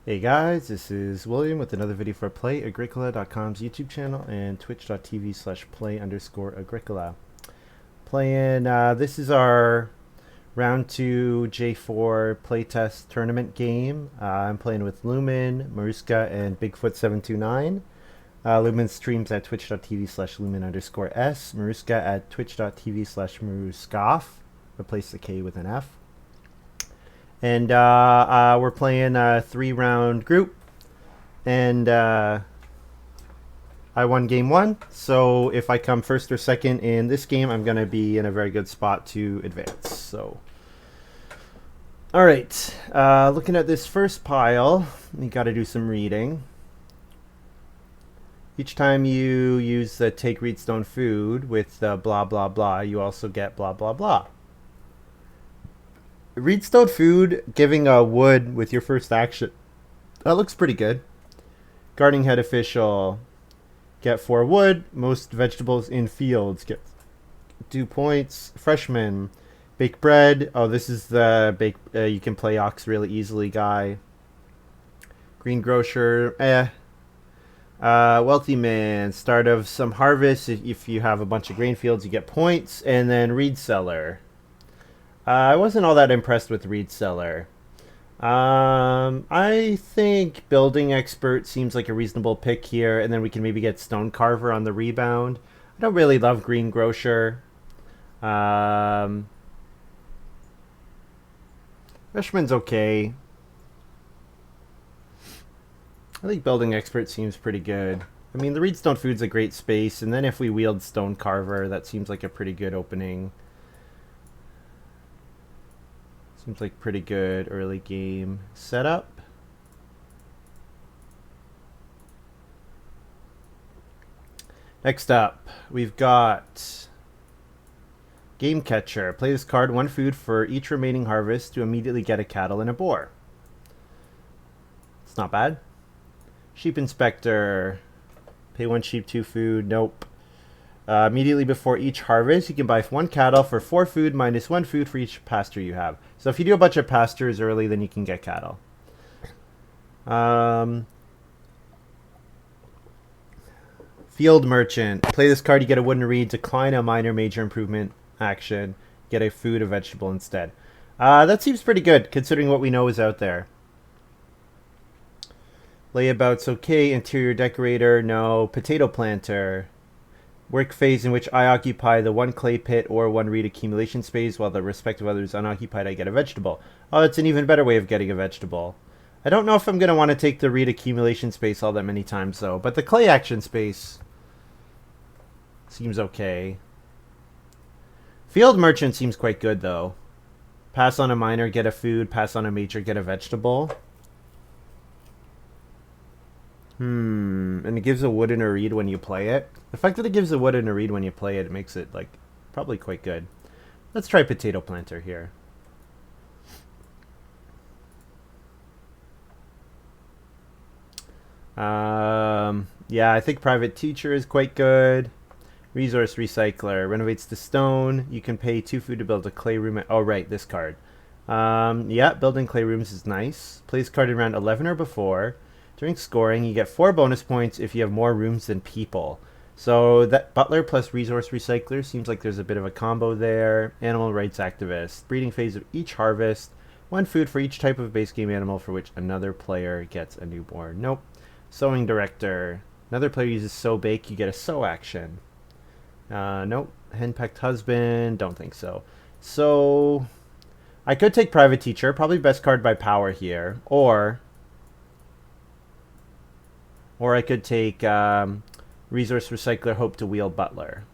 Hey guys, this is William with another video for Play-agricola.com's YouTube channel and twitch.tv/play_agricola. This is our round 2 J4 playtest tournament game. I'm playing with Lumin, maruskaK, and Bigfoot729. Lumin streams at twitch.tv/Lumin_S, maruskaK at twitch.tv/maruskaF, replace the K with an F. And we're playing a 3-round group. And I won game 1. So if I come first or second in this game, I'm going to be in a very good spot to advance. So, all right. Looking at this first pile, you got to do some reading. Each time you use the take readstone food with blah, blah, blah, you also get blah, blah, blah. Readstone food, giving a wood with your first action. That looks pretty good. Gardening head official, get 4 wood. Most vegetables in fields get 2 points. Freshman, bake bread. Oh, this is the bake. You can play ox really easily guy. Greengrocer, wealthy man, start of some harvest. If you have a bunch of grain fields, you get points. And then reed seller. I wasn't all that impressed with reed seller. I think building expert seems like a reasonable pick here, and then we can maybe get stone carver on the rebound. I don't really love greengrocer. Freshman's okay. I think building expert seems pretty good. I mean, the reedstone food's a great space, and then if we wield stone carver, that seems like a pretty good opening. Seems like pretty good early game setup. Next up, we've got Game Catcher. Play this card, 1 food for each remaining harvest to immediately get a cattle and a boar. It's not bad. Sheep Inspector. Pay 1 sheep, 2 food. Nope. Immediately before each harvest, you can buy 1 cattle for 4 food minus 1 food for each pasture you have. So if you do a bunch of pastures early, then you can get cattle. Field Merchant. Play this card, you get a wooden reed, decline a minor major improvement action, get a food or vegetable instead. That seems pretty good, considering what we know is out there. Layabout's okay. Interior decorator, no. Potato planter. Work phase in which I occupy the 1 clay pit or 1 reed accumulation space while the respective other is unoccupied, I get a vegetable. Oh, that's an even better way of getting a vegetable. I don't know if I'm going to want to take the reed accumulation space all that many times, though. But the clay action space seems okay. Field Merchant seems quite good, though. Pass on a minor, get a food. Pass on a major, get a vegetable. And it gives a wood and a reed when you play it. The fact that it gives a wood and a reed when you play it, makes it, like, probably quite good. Let's try Potato Planter here. Yeah, I think Private Teacher is quite good. Resource Recycler. Renovates the stone. You can pay 2 food to build a clay room. Oh, right, this card. Yeah, building clay rooms is nice. Plays card in round 11 or before. During scoring, you get 4 bonus points if you have more rooms than people. So that Butler plus Resource Recycler seems like there's a bit of a combo there. Animal Rights Activist. Breeding phase of each harvest. 1 food for each type of base game animal for which another player gets a newborn. Nope. Sewing Director. Another player uses Sew Bake, you get a sew action. Nope. Henpecked Husband. Don't think so. So I could take Private Teacher. Probably best card by power here. Or I could take Resource Recycler, Hope to Wield Butler.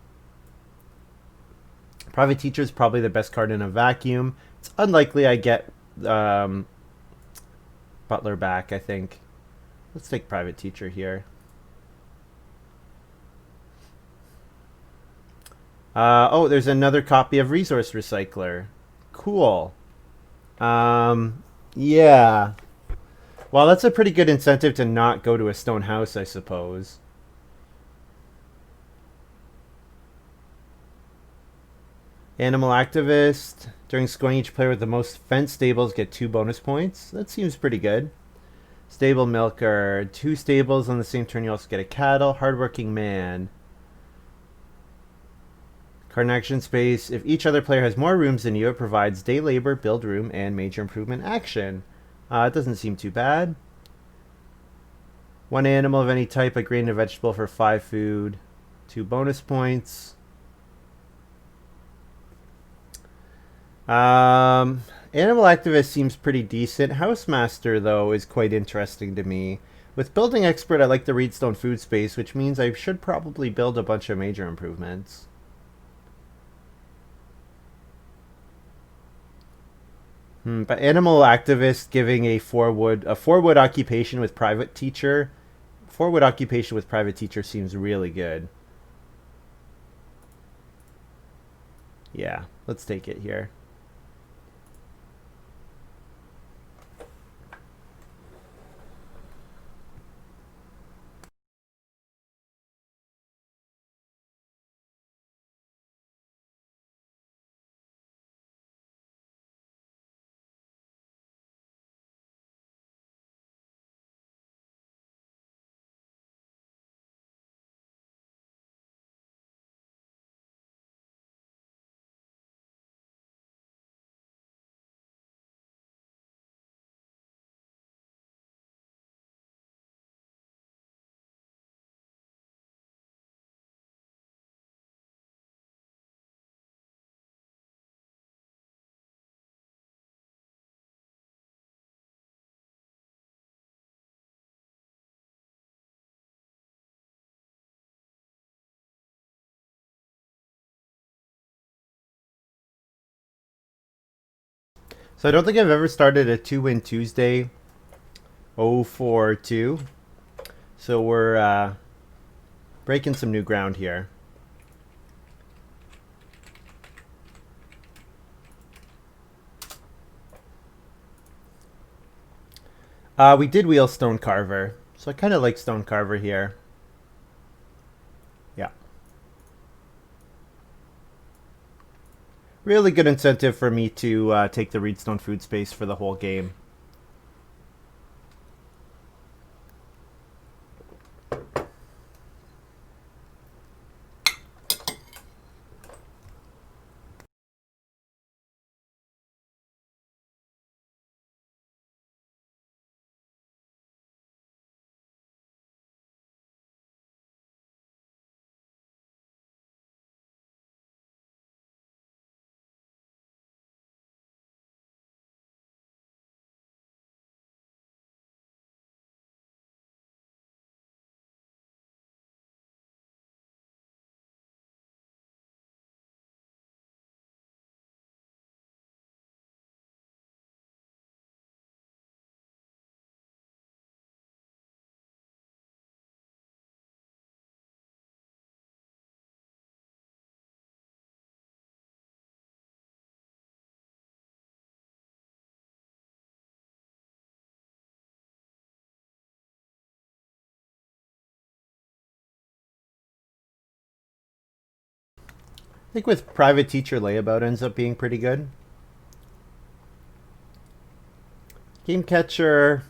Private Teacher is probably the best card in a vacuum. It's unlikely I get Butler back, I think. Let's take Private Teacher here. Oh, there's another copy of Resource Recycler. Cool. Yeah. Well, that's a pretty good incentive to not go to a stone house, I suppose. Animal Activist. During scoring, each player with the most fenced stables get 2 bonus points. That seems pretty good. Stable milker. 2 stables on the same turn. You also get a cattle. Hardworking man. Card in action space. If each other player has more rooms than you, it provides day labor, build room, and major improvement action. It doesn't seem too bad. 1 animal of any type, a grain and a vegetable for 5 food. 2 bonus points. Animal Activist seems pretty decent. Housemaster, though, is quite interesting to me. With Building Expert, I like the Reedstone food space, which means I should probably build a bunch of major improvements. But Animal Activist giving a 4-wood occupation with private teacher. 4-wood occupation with private teacher seems really good. Yeah, let's take it here. So I don't think I've ever started a 2-win Tuesday 0-4-2. So we're breaking some new ground here. We did wheel Stone Carver, so I kind of like Stone Carver here. Yeah. Really good incentive for me to take the Reedstone food space for the whole game. I think with private teacher layabout ends up being pretty good. Game catcher.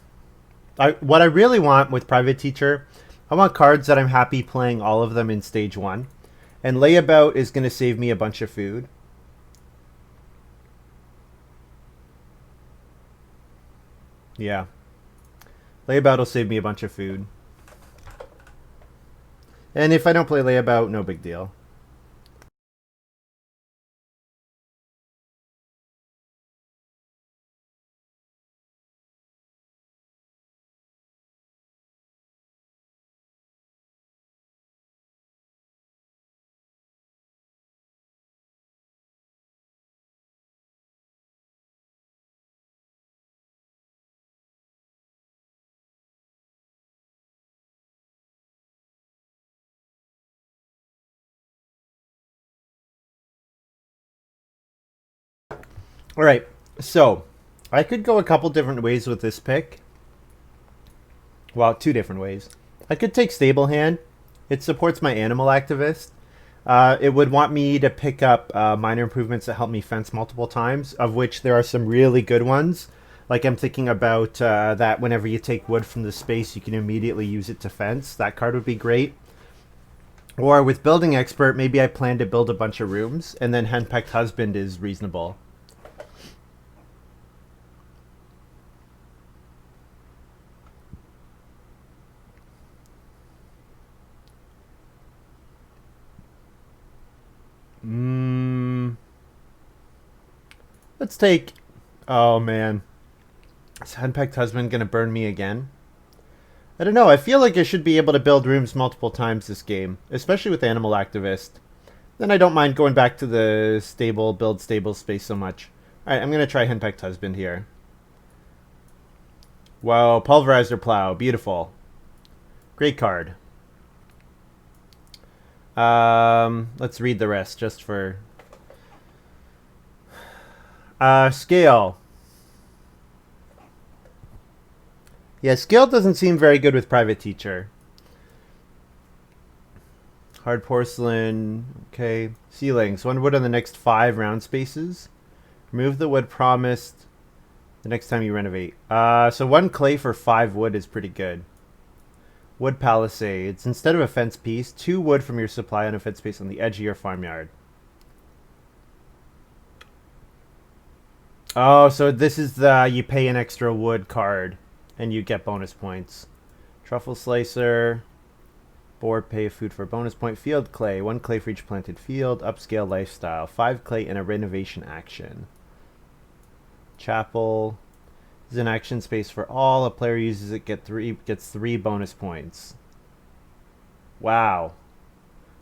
What I really want with private teacher, I want cards that I'm happy playing all of them in stage 1. And layabout is going to save me a bunch of food. Yeah. Layabout will save me a bunch of food. And if I don't play layabout, no big deal. All right, so I could go a couple different ways with this pick. Well, 2 different ways. I could take Stable Hand. It supports my Animal Activist. It would want me to pick up minor improvements that help me fence multiple times, of which there are some really good ones, Like I'm thinking about that whenever you take wood from the space, you can immediately use it to fence. That card would be great. Or with Building Expert, maybe I plan to build a bunch of rooms, and then Henpecked Husband is reasonable. Let's take... Oh, man. Is Henpecked Husband going to burn me again? I don't know. I feel like I should be able to build rooms multiple times this game, especially with Animal Activist. Then I don't mind going back to the build stable space so much. Alright, I'm going to try Henpecked Husband here. Wow, Pulverizer Plow. Beautiful. Great card. Let's read the rest just for... Scale. Yeah, Scale doesn't seem very good with Private Teacher. Hard Porcelain. Okay. Ceilings. 1 wood on the next 5 round spaces. Remove the wood promised the next time you renovate. So 1 clay for 5 wood is pretty good. Wood Palisades. Instead of a fence piece, 2 wood from your supply on a fence piece on the edge of your farmyard. Oh, so this is the you pay an extra wood card and you get bonus points. Truffle Slicer. Board pay food for bonus point. Field clay. 1 clay for each planted field. Upscale lifestyle. 5 clay in a renovation action. Chapel. This is an action space for all. A player uses it gets 3 bonus points. Wow.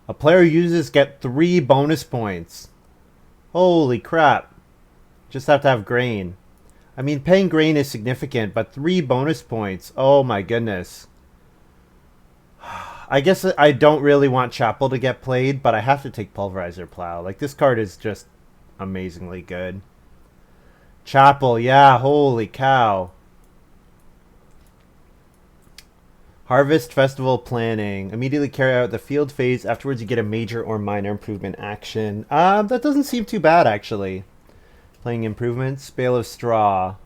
A player uses get 3 bonus points. Holy crap. Just have to have grain. I mean, paying grain is significant, but 3 bonus points. Oh my goodness. I guess I don't really want Chapel to get played, but I have to take Pulverizer Plow. Like, this card is just amazingly good. Chapel, yeah, holy cow. Harvest Festival Planning. Immediately carry out the field phase. Afterwards, you get a major or minor improvement action. That doesn't seem too bad, actually. Playing improvements. Bale of Straw.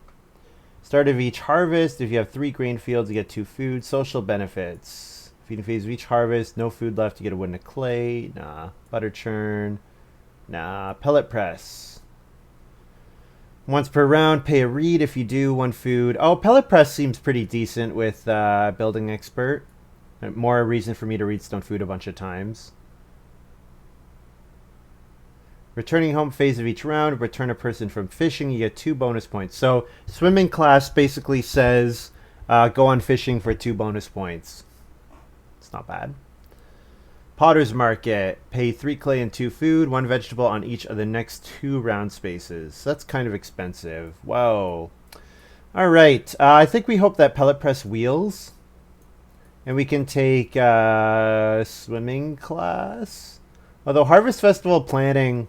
Start of each harvest. If you have 3 grain fields, you get 2 food. Social benefits. Feeding phase of each harvest. No food left. You get a wood and a clay. Nah. Butter churn. Nah. Pellet press. Once per round, pay a reed if you do 1 food. Oh, pellet press seems pretty decent with Building Expert. More a reason for me to read Stone Food a bunch of times. Returning home phase of each round. Return a person from fishing. You get 2 bonus points. So swimming class basically says go on fishing for 2 bonus points. It's not bad. Potter's Market. Pay 3 clay and 2 food. 1 vegetable on each of the next 2 round spaces. That's kind of expensive. Whoa. All right. I think we hope that pellet press wheels. And we can take swimming class. Although Harvest Festival Planning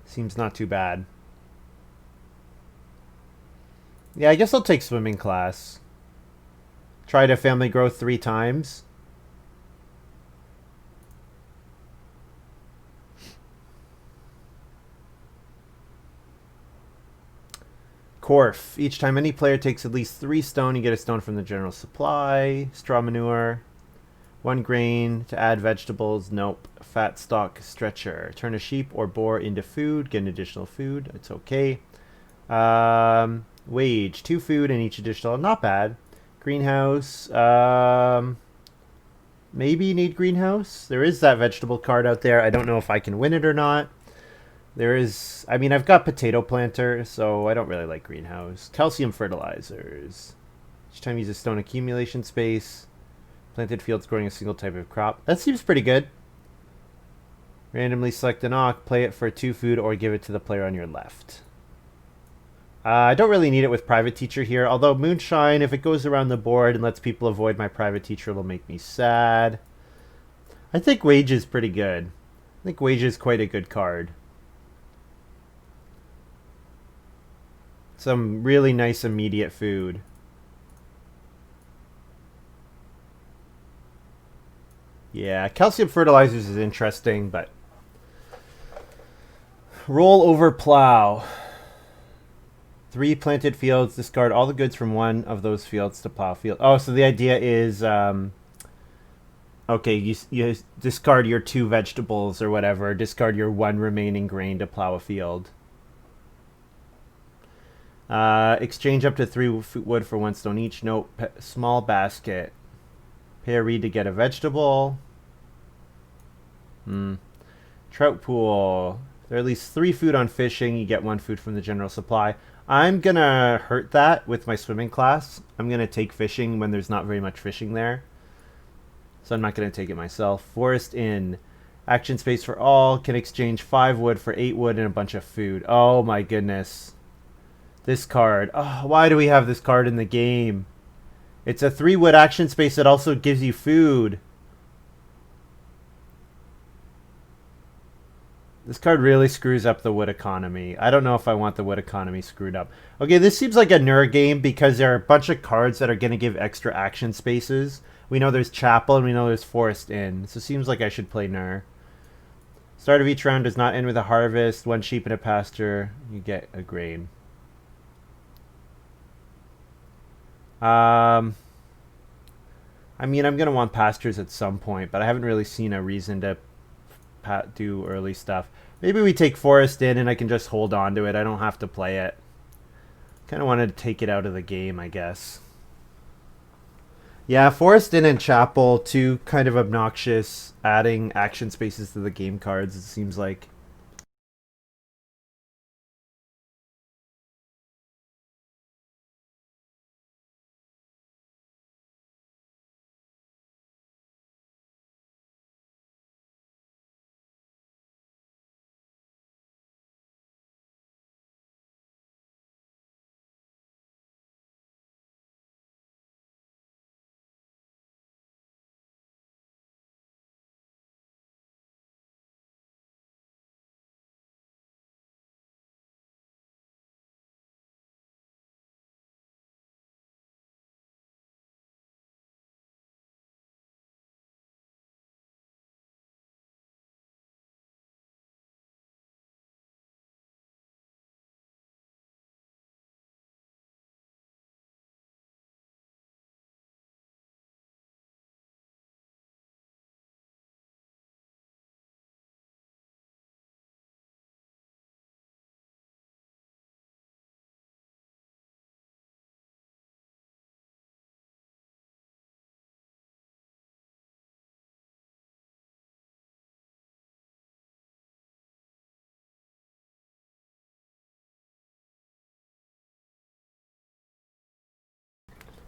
seems not too bad. Yeah, I guess I'll take swimming class. Try to family growth 3 times. Corf. Each time any player takes at least 3 stone, you get a stone from the general supply. Straw manure. 1 grain to add vegetables. Nope. Fat stock stretcher. Turn a sheep or boar into food. Get an additional food. It's okay. Wage. 2 food and each additional. Not bad. Greenhouse. Maybe you need greenhouse. There is that vegetable card out there. I don't know if I can win it or not. There is... I mean, I've got potato planter, so I don't really like greenhouse. Calcium fertilizers. Each time you use a stone accumulation space. Planted fields growing a single type of crop. That seems pretty good. Randomly select an ox, play it for 2 food, or give it to the player on your left. I don't really need it with Private Teacher here, although Moonshine, if it goes around the board and lets people avoid my Private Teacher, it'll make me sad. I think Wage is pretty good. I think Wage is quite a good card. Some really nice immediate food. Yeah, calcium fertilizers is interesting, but... Roll over plow. 3 planted fields. Discard all the goods from one of those fields to plow field. Oh, so the idea is, okay, you discard your 2 vegetables or whatever. Discard your 1 remaining grain to plow a field. Exchange up to 3 wood for 1 stone each. Note, small basket. Pay a reed to get a vegetable. Trout pool. There are at least 3 food on fishing. You get 1 food from the general supply. I'm gonna hurt that with my swimming class. I'm gonna take fishing when there's not very much fishing there. So I'm not gonna take it myself. Forest Inn. Action space for all. Can exchange 5 wood for 8 wood and a bunch of food. Oh my goodness. This card. Oh, why do we have this card in the game? It's a 3 wood action space that also gives you food. This card really screws up the wood economy. I don't know if I want the wood economy screwed up. Okay, this seems like a Nur game because there are a bunch of cards that are going to give extra action spaces. We know there's Chapel and we know there's Forest Inn. So it seems like I should play Nur. Start of each round does not end with a harvest. 1 sheep in a pasture. You get a grain. I mean, I'm going to want pastures at some point, but I haven't really seen a reason to do early stuff. Maybe we take Forest Inn and I can just hold on to it. I don't have to play it. Kind of wanted to take it out of the game, I guess. Yeah, Forest Inn and Chapel, 2 kind of obnoxious adding action spaces to the game cards, it seems like.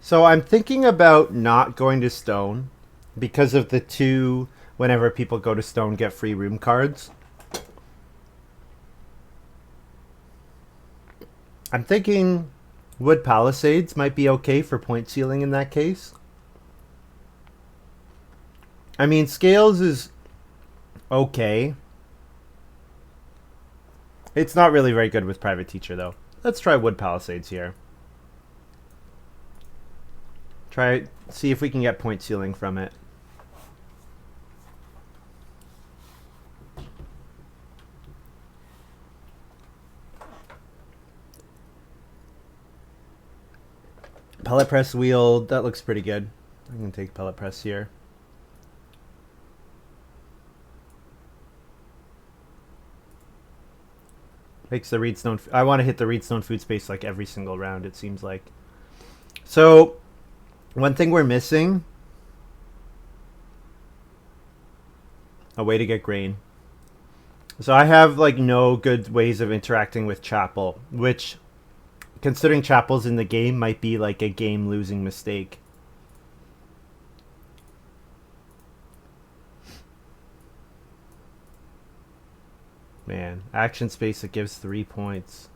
So I'm thinking about not going to Stone because of the 2 whenever people go to Stone get free room cards. I'm thinking Wood Palisades might be okay for point ceiling in that case. I mean, Scales is okay. It's not really very good with Private Teacher, though. Let's try Wood Palisades here. See if we can get point ceiling from it. Pellet Press Wheel, that looks pretty good. I can take Pellet Press here. Makes the Reedstone... I want to hit the Reedstone food space like every single round, it seems like. So, one thing we're missing... A way to get grain. So I have like no good ways of interacting with Chapel, which, considering Chapel's in the game, might be like a game-losing mistake. Man, action space that gives 3 points.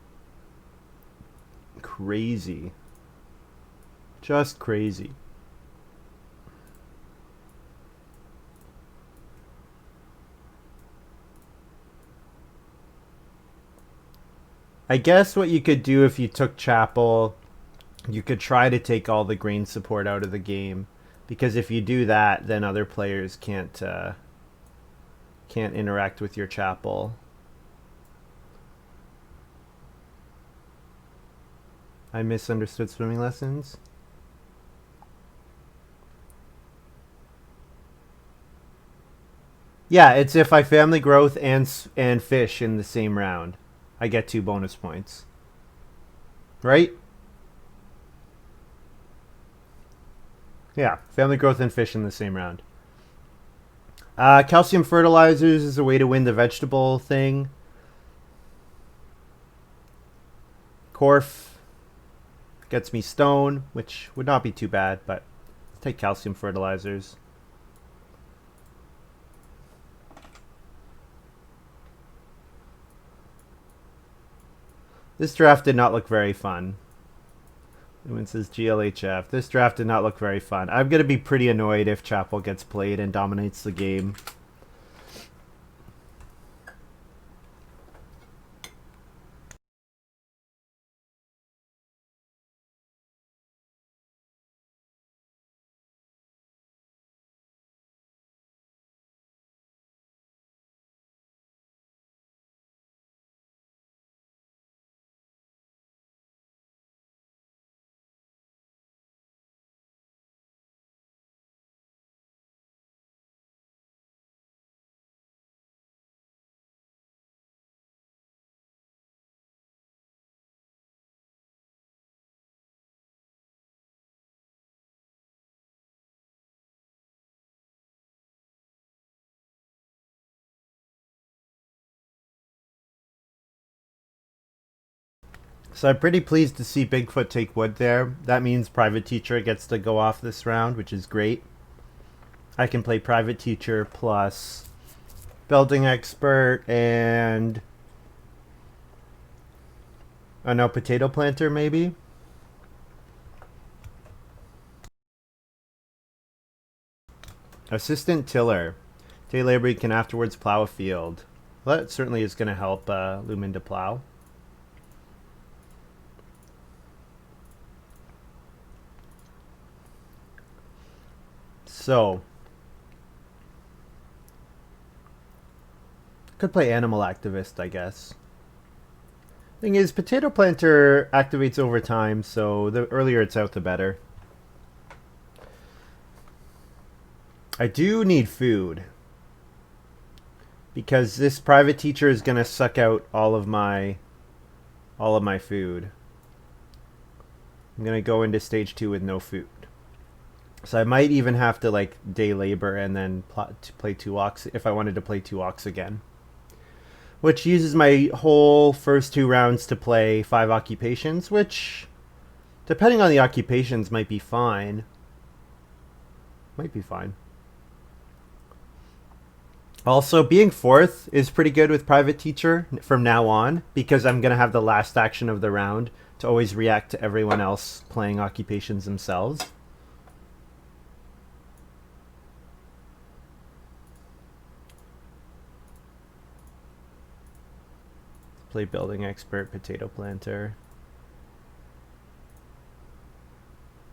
Crazy. Just crazy. I guess what you could do if you took Chapel, you could try to take all the grain support out of the game. Because if you do that, then other players can't interact with your Chapel. I misunderstood swimming lessons. Yeah, it's if I family growth and fish in the same round, I get 2 bonus points. Right? Yeah, family growth and fish in the same round. Calcium fertilizers is a way to win the vegetable thing. Corf gets me stone, which would not be too bad, but let's take calcium fertilizers. This draft did not look very fun. Lumin says GLHF. This draft did not look very fun. I'm going to be pretty annoyed if Chapel gets played and dominates the game. So I'm pretty pleased to see Bigfoot take wood there. That means Private Teacher gets to go off this round, which is great. I can play Private Teacher plus Building Expert and... oh no, Potato Planter maybe? Assistant Tiller. Day labor, you can afterwards plow a field. Well, that certainly is going to help Lumin to plow. So, could play Animal Activist, I guess. Thing is, Potato Planter activates over time, so the earlier it's out, the better. I do need food. Because this Private Teacher is going to suck out all of my food. I'm going to go into stage 2 with no food. So I might even have to like day labor and then play 2 walks if I wanted to play 2 walks again. Which uses my whole first 2 rounds to play 5 occupations, which, depending on the occupations, might be fine. Might be fine. Also, being 4th is pretty good with Private Teacher from now on, because I'm going to have the last action of the round to always react to everyone else playing occupations themselves. Play Building Expert, Potato Planter.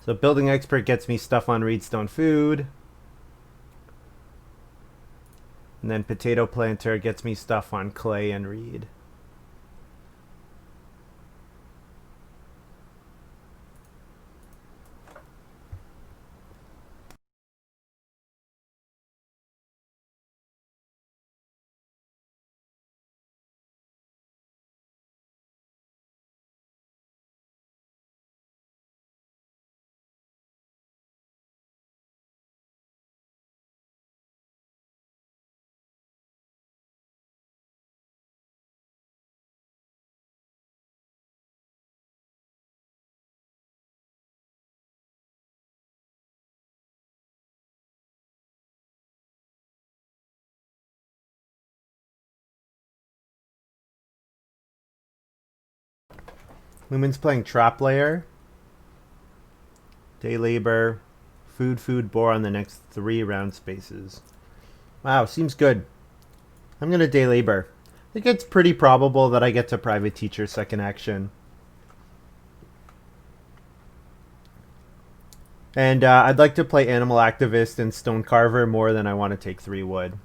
So Building Expert gets me stuff on Reedstone Food. And then Potato Planter gets me stuff on Clay and Reed. Lumin's playing Trap Layer. Day Labor. Food, Bore on the next 3 round spaces. Wow, seems good. I'm going to Day Labor. I think it's pretty probable that I get to Private Teacher second action. And I'd like to play Animal Activist and Stone Carver more than I want to take 3 wood.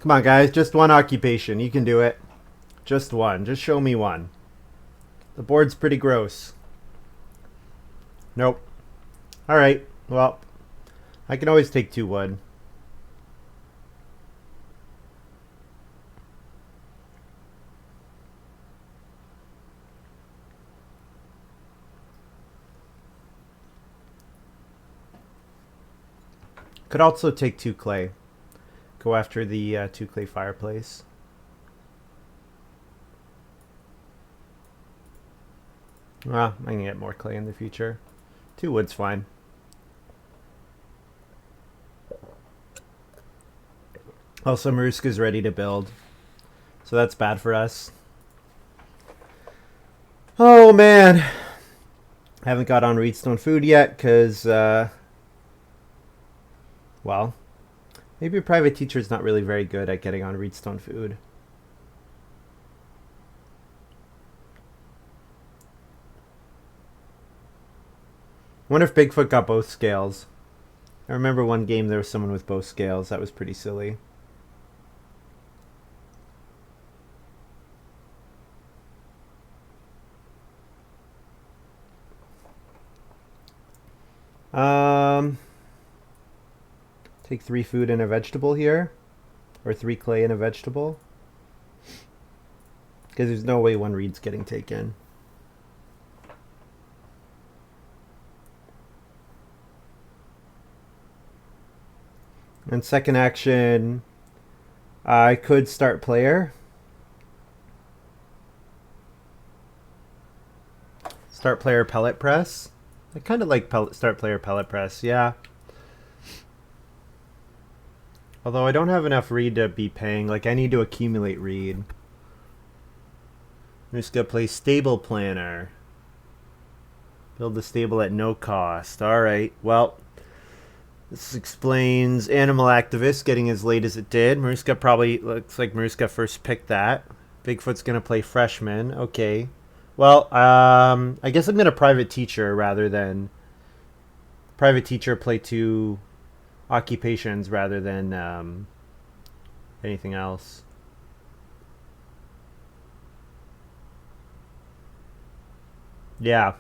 Come on, guys. Just one occupation. You can do it. Just one. Just show me one. The board's pretty gross. Nope. Alright. Well, I can always take 2 wood. Could also take 2 clay. Go after the 2 clay fireplace. Well, I can get more clay in the future. 2 wood's fine. Also, maruska's ready to build. So that's bad for us. Oh, man. I haven't got on Reedstone food yet because, well, maybe a private teacher is not really very good at getting on Reedstone food. I wonder if Bigfoot got both scales. I remember one game there was someone with both scales. That was pretty silly. Take 3 food and a vegetable here. Or 3 clay and a vegetable. Because there's no way 1 reed's getting taken. And second action, I could start player. Start player pellet press. I kind of like start player pellet press, yeah. Although I don't have enough reed to be paying. Like, I need to accumulate reed. I'm just going to play stable planner. Build the stable at no cost. Alright, well, this explains animal activist getting as late as it did. maruskaK probably looks like maruskaK first picked that. Bigfoot's going to play freshman. Okay. Well, I guess I'm going to private teacher rather than private teacher play 2 occupations rather than anything else. Yeah.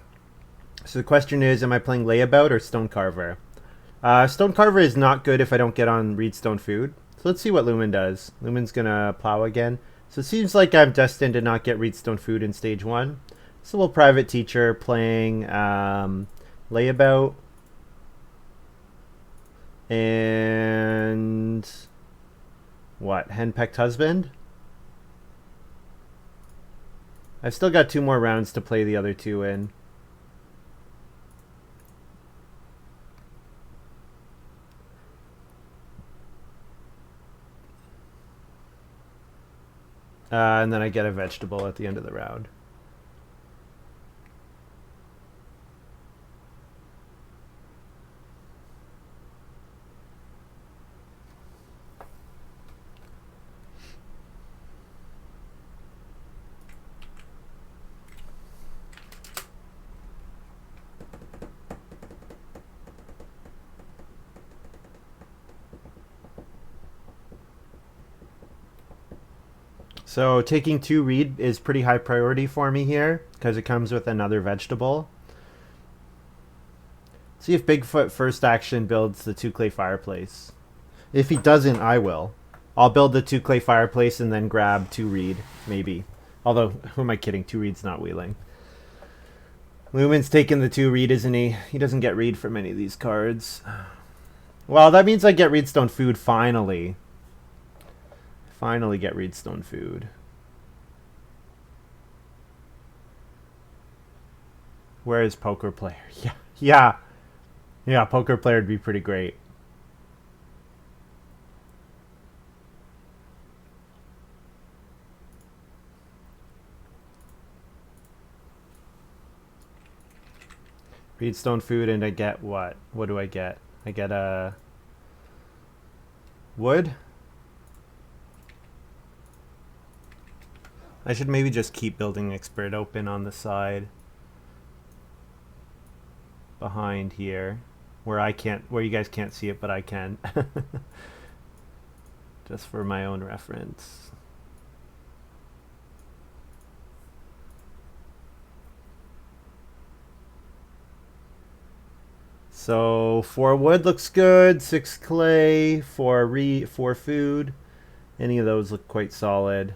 So the question is, am I playing layabout or stone carver? Stone carver is not good if I don't get on Reedstone food. So let's see what Lumin does. Lumin's gonna plow again. So it seems like I'm destined to not get Reedstone food in stage 1. So we'll private teacher playing layabout. And what? Henpecked husband? I've still got 2 more rounds to play the other 2 in. And then I get a vegetable at the end of the round. So taking 2 reed is pretty high priority for me here because it comes with another vegetable. See if Bigfoot first action builds the 2 clay fireplace. If he doesn't, I will. I'll build the 2 clay fireplace and then grab 2 reed, maybe. Although, who am I kidding? 2 reed's not wheeling. Lumin's taking the 2 reed, isn't he? He doesn't get reed from any of these cards. Well, that means I get Reedstone food finally. Finally get Reedstone food. Where is poker player? Yeah, poker player would be pretty great. Reedstone food, and I get what? What do I get? I get a wood. I should maybe just keep building expert open on the side behind here, where I can't, where you guys can't see it, but I can. just for my own reference. So 4 wood looks good, 6 clay, 4 food. Any of those look quite solid.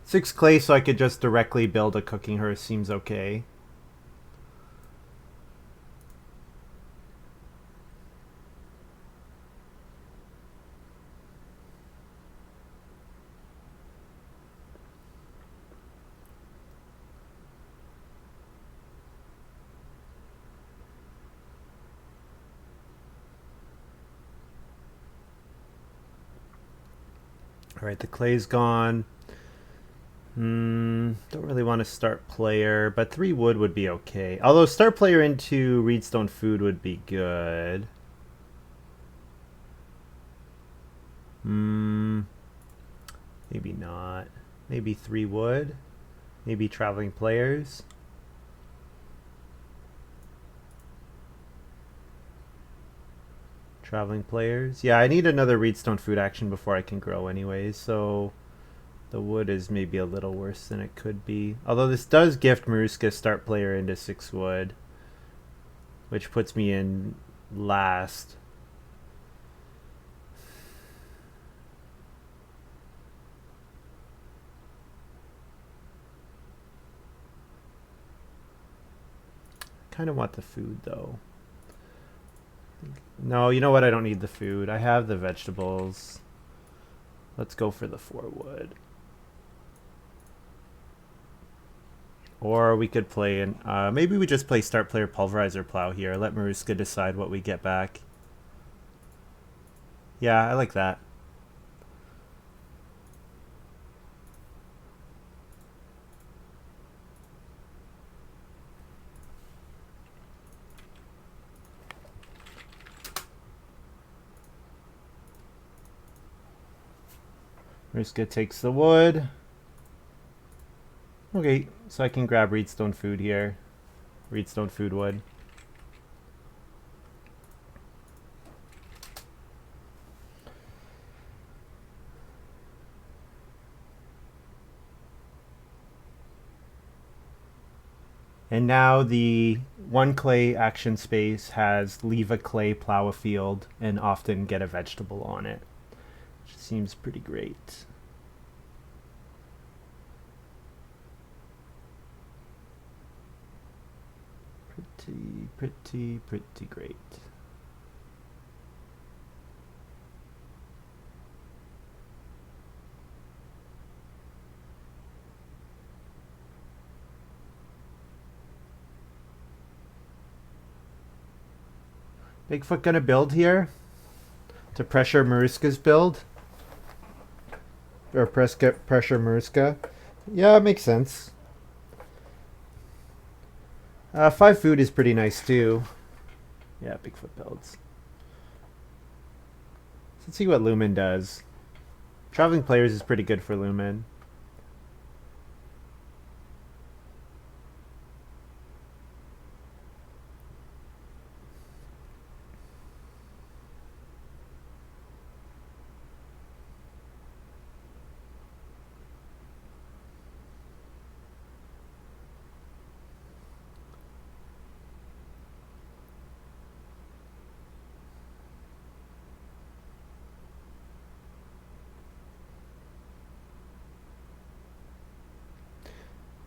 6 clay so I could just directly build a cooking hearth seems okay. Alright, the clay's gone. Don't really want to start player, but 3 wood would be okay. Although start player into reedstone food would be good. Maybe not. Maybe 3 wood. Maybe traveling players. Traveling players. Yeah, I need another reedstone food action before I can grow anyways, so the wood is maybe a little worse than it could be. Although this does gift maruskaK start player into 6 wood, which puts me in last. Kind of want the food though. No, you know what? I don't need the food. I have the vegetables. Let's go for the 4 wood. Or we could play in... maybe we just play start player pulverizer plow here. Let maruskaK decide what we get back. Yeah, I like that. maruskaK takes the wood. Okay, so I can grab reedstone food here. Reedstone food wood. And now the 1 clay action space has leave a clay, plow a field, and often get a vegetable on it. Which seems pretty great. Pretty great. Bigfoot gonna build here to pressure maruska's build? Or pressure maruskaK? Yeah, it makes sense. 5 food is pretty nice too. Yeah, Bigfoot builds. Let's see what Lumin does. Traveling players is pretty good for Lumin.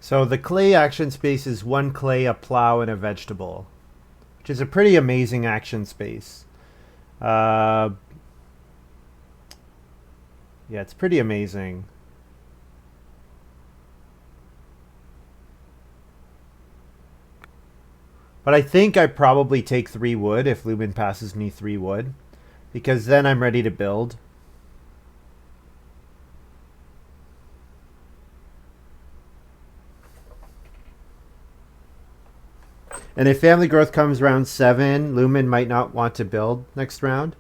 So the clay action space is 1 clay, a plow, and a vegetable, which is a pretty amazing action space. Yeah, it's pretty amazing. But I think I probably take 3 wood if Lumin passes me 3 wood, because then I'm ready to build. And if family growth comes round 7, Lumin might not want to build next round.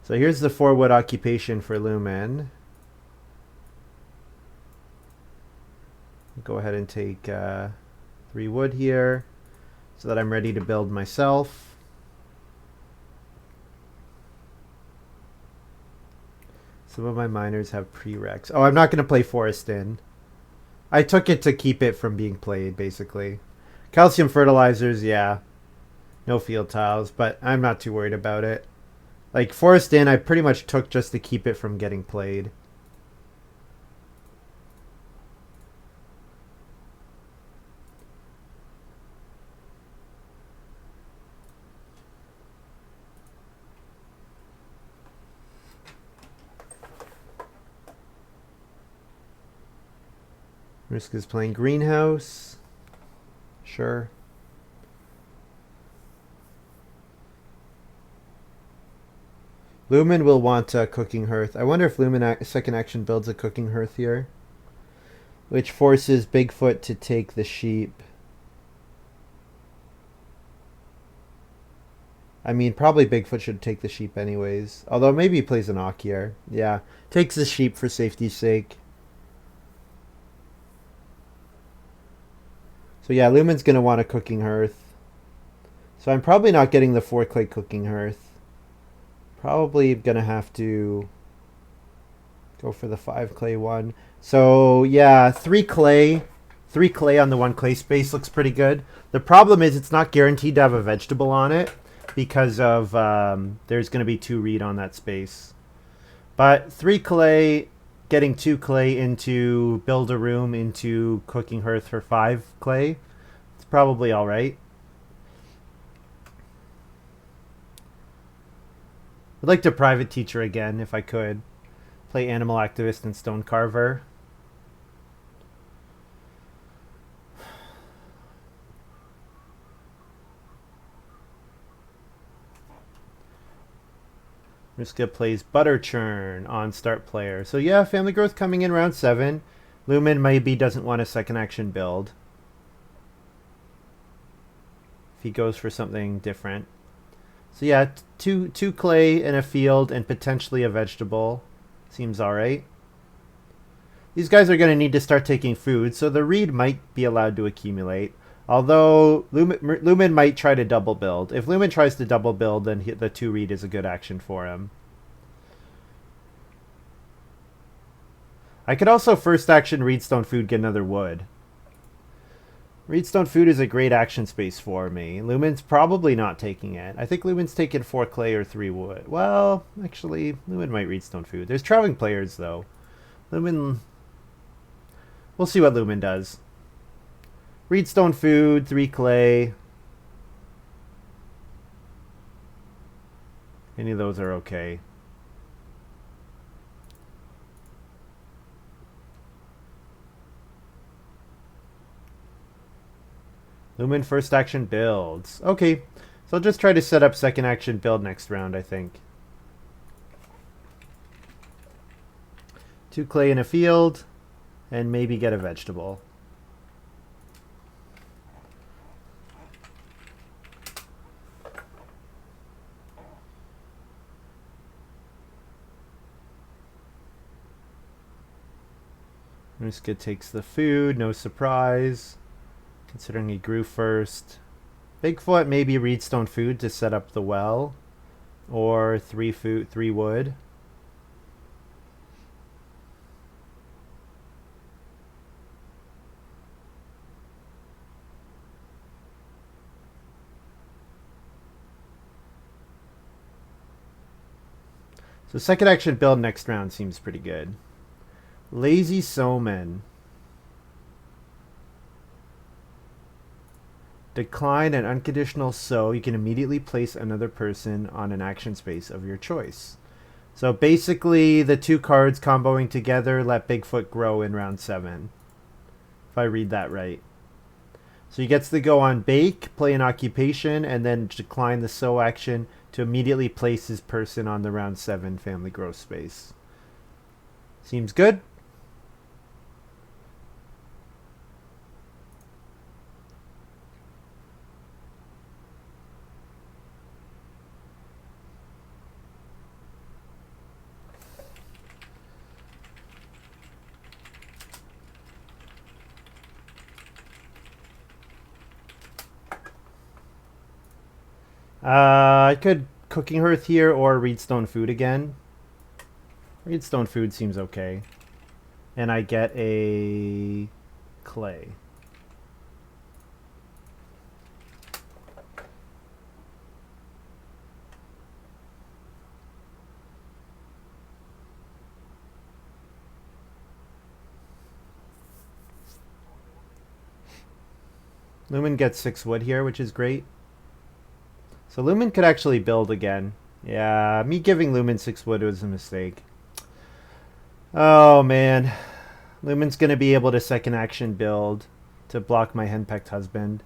So here's the 4 wood occupation for Lumin. Go ahead and take 3 wood here so that I'm ready to build myself. Some of my miners have prereqs. Oh, I'm not going to play Forest in. I took it to keep it from being played, basically. Calcium fertilizers, yeah. No field tiles, but I'm not too worried about it. Like, Forest in, I pretty much took just to keep it from getting played. Risk is playing Greenhouse. Sure. Lumin will want a Cooking Hearth. I wonder if Lumin second action builds a Cooking Hearth here. Which forces Bigfoot to take the sheep. I mean, probably Bigfoot should take the sheep anyways. Although maybe he plays an Okier. Yeah. Takes the sheep for safety's sake. So yeah, Lumen's going to want a Cooking Hearth. So I'm probably not getting the 4 clay Cooking Hearth. Probably going to have to go for the 5 clay one. So yeah, 3 clay. 3 clay on the 1 clay space looks pretty good. The problem is it's not guaranteed to have a vegetable on it because of there's going to be 2 reed on that space. But 3 clay, getting 2 clay into build a room into Cooking Hearth for 5 clay, it's probably all right. I'd like to private teacher again if I could. Play Animal Activist and Stone Carver. Mariska plays Butter Churn on start player. So yeah, Family Growth coming in round 7. Lumin maybe doesn't want a second action build. If he goes for something different. So yeah, two clay in a field and potentially a vegetable. Seems alright. These guys are going to need to start taking food, so the reed might be allowed to accumulate. Although Lumin might try to double build. If Lumin tries to double build, then the 2 reed is a good action for him. I could also first action Reedstone Food, get another wood. Reedstone Food is a great action space for me. Lumin's probably not taking it. I think Lumin's taking 4 clay or 3 wood. Well, actually, Lumin might Reedstone Food. There's traveling players, though. Lumin... We'll see what Lumin does. Reedstone Food, 3 clay. Any of those are okay. Lumin first action builds. Okay, so I'll just try to set up second action build next round, I think. 2 clay in a field, and maybe get a vegetable. Mariska takes the food, no surprise. Considering he grew first. Bigfoot maybe Reedstone Food to set up the well. Or 3 wood. So second action build next round seems pretty good. Lazy Sowman. Decline an unconditional sow. You can immediately place another person on an action space of your choice. So basically, the 2 cards comboing together let Bigfoot grow in round 7. If I read that right. So he gets to go on Bake, play an occupation, and then decline the sow action to immediately place his person on the round 7 family growth space. Seems good. I could Cooking Hearth here or Reedstone Food again. Redstone food seems okay. And I get a clay. Lumin gets 6 wood here, which is great. So Lumin could actually build again. Yeah, me giving Lumin 6 wood was a mistake. Oh, man. Lumin's going to be able to second action build to block my henpecked husband.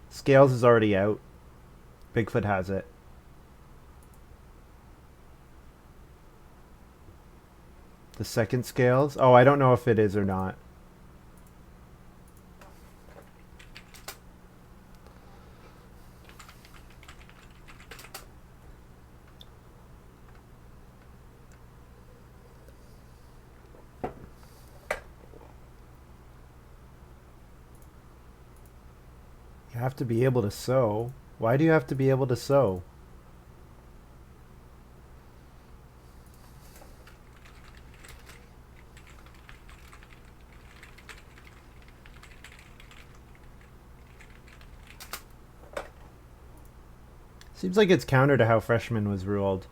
Scales is already out. Bigfoot has it. The second Scales? Oh, I don't know if it is or not. You have to be able to sew. Why do you have to be able to sew? Seems like it's counter to how Freshman was ruled.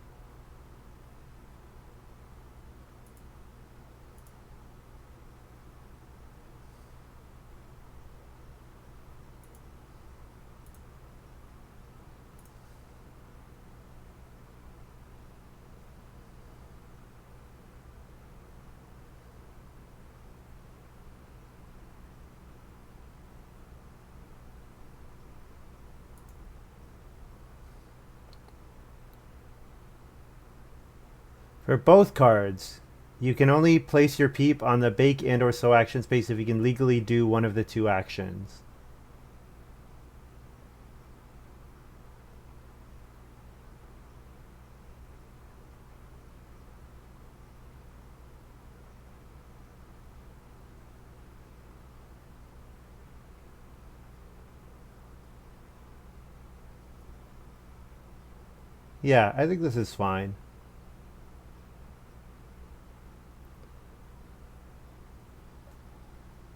For both cards, you can only place your peep on the bake and or sew action space if you can legally do one of the two actions. Yeah, I think this is fine.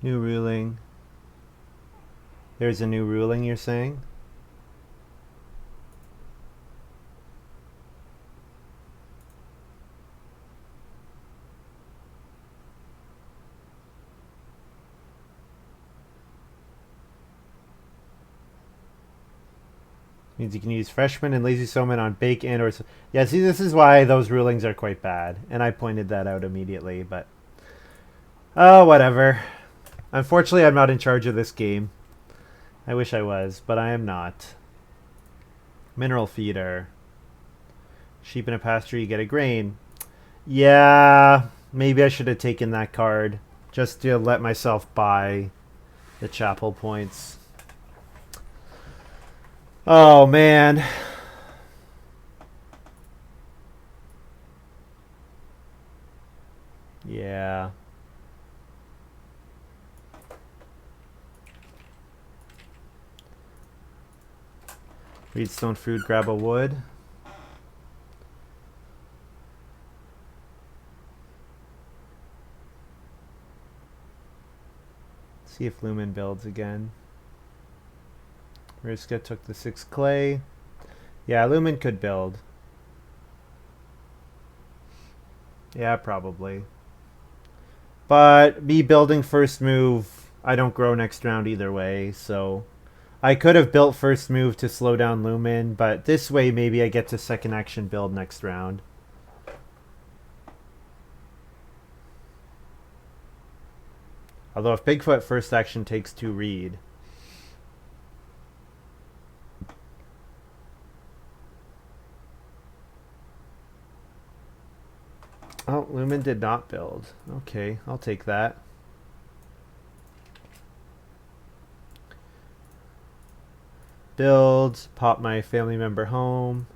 New ruling. There's a new ruling, you're saying? Means you can use Freshman and Lazy Sewman on bake and or... Yeah, see, this is why those rulings are quite bad. And I pointed that out immediately, but... Oh, whatever. Unfortunately, I'm not in charge of this game. I wish I was, but I am not. Mineral feeder. Sheep in a pasture, you get a grain. Yeah, maybe I should have taken that card. Just to let myself buy the chapel points. Oh, man. Yeah. Reedstone food, grab a wood. See if Lumin builds again. maruskaK took the 6 clay. Yeah, Lumin could build. Yeah, probably. But me building first move, I don't grow next round either way, so... I could have built first move to slow down Lumin, but this way maybe I get to second action build next round. Although if Bigfoot first action takes 2 reed... Oh, Lumin did not build. Okay, I'll take that. Build, pop my family member home.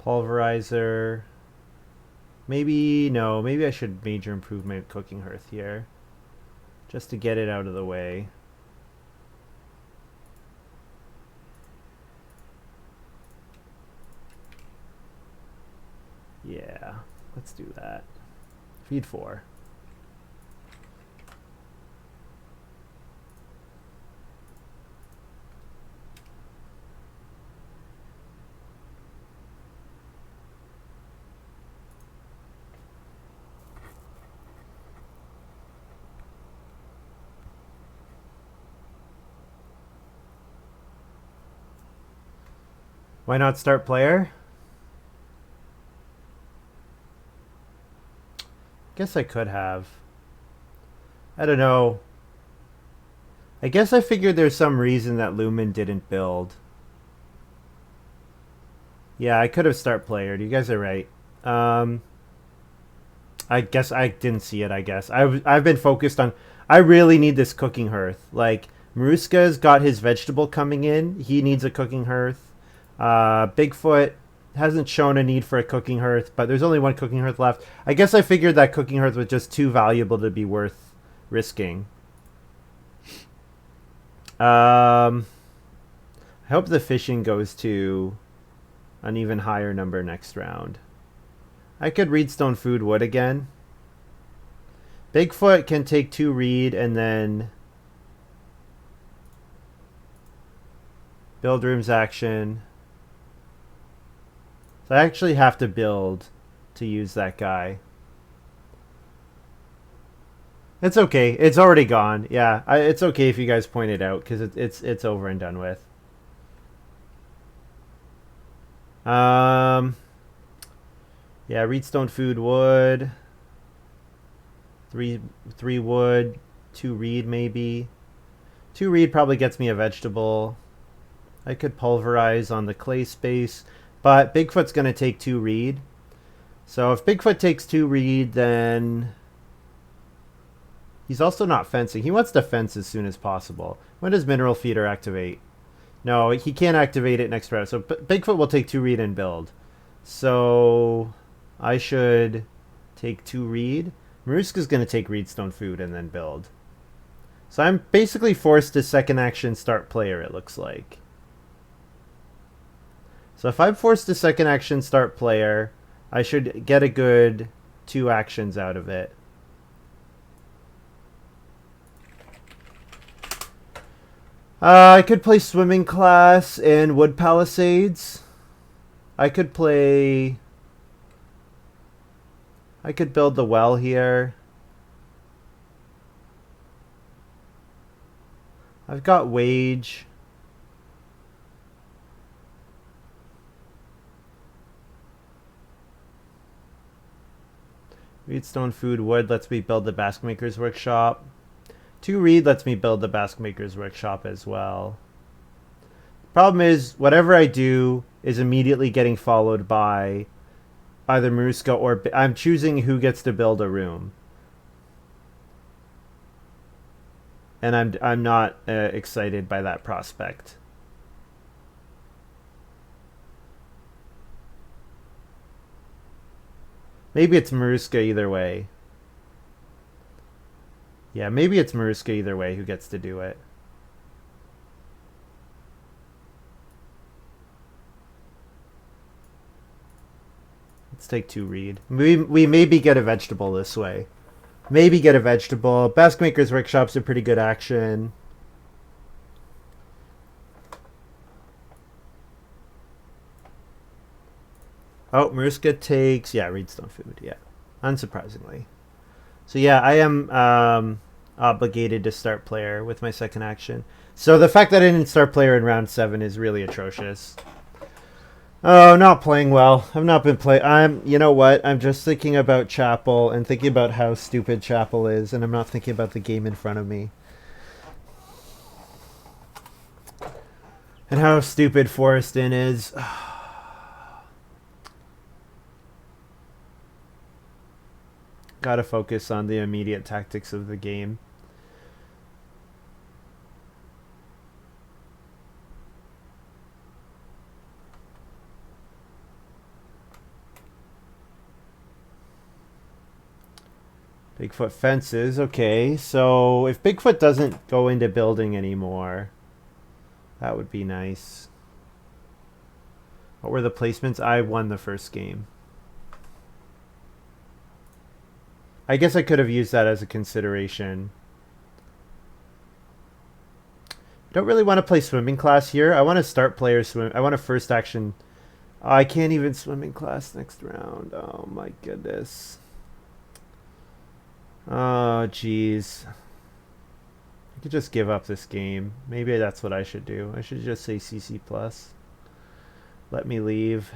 Pulverizer. Maybe, no, maybe I should major improvement cooking hearth here. just to get it out of the way. Yeah, let's do that. Feed 4. Why not start player? Guess I could have. I don't know. I guess I figured there's some reason that Lumin didn't build. Yeah, I could have start player. You guys are right. I guess I didn't see it, I guess. I've been focused on... I really need this cooking hearth. Like, Maruska's got his vegetable coming in. He needs a cooking hearth. Bigfoot hasn't shown a need for a cooking hearth, but there's only one cooking hearth left. I guess I figured that cooking hearth was just too valuable to be worth risking. I hope the fishing goes to an even higher number next round. I could reedstone food wood again. Bigfoot can take 2 reed and then build rooms action. So I actually have to build to use that guy. It's okay. It's already gone. Yeah, it's okay if you guys point it out because it's over and done with. Yeah, reedstone food wood. 3 wood, 2 reed maybe. 2 reed probably gets me a vegetable. I could pulverize on the clay space, but Bigfoot's going to take 2 reed. So if Bigfoot takes 2 reed, then he's also not fencing. He wants to fence as soon as possible. When does Mineral Feeder activate? No, he can't activate it next round. So Bigfoot will take 2 reed and build. So I should take 2 reed. Maruska's going to take reedstone food and then build. So I'm basically forced to second action start player, it looks like. So if I'm forced to second action start player, I should get a good 2 actions out of it. I could play swimming class and wood palisades. I could build the well here. I've got wage. Reedstone food wood lets me build the basket maker's workshop. 2 reed lets me build the basket maker's workshop as well. Problem is, whatever I do is immediately getting followed by either Maruska or... I'm choosing who gets to build a room. And I'm not excited by that prospect. Maybe it's Maruska either way. Yeah, maybe it's Maruska either way who gets to do it. Let's take 2 reed. We maybe get a vegetable this way. Maybe get a vegetable. Basket Maker's Workshop's a pretty good action. Oh, Maruska takes... Yeah, reedstone food. Yeah, unsurprisingly. So yeah, I am obligated to start player with my second action. So the fact that I didn't start player in round 7 is really atrocious. Oh, not playing well. I've not been playing. You know what? I'm just thinking about Chapel and thinking about how stupid Chapel is, and I'm not thinking about the game in front of me. And how stupid Forest Inn is. Gotta focus on the immediate tactics of the game. Bigfoot fences. Okay, so if Bigfoot doesn't go into building anymore, that would be nice. What were the placements? I won the first game. I guess I could have used that as a consideration. I don't really want to play swimming class here. I want to start player swim. I want a first action. Oh, I can't even swimming class next round. Oh my goodness. Oh jeez. I could just give up this game. Maybe that's what I should do. I should just say CC plus. Let me leave.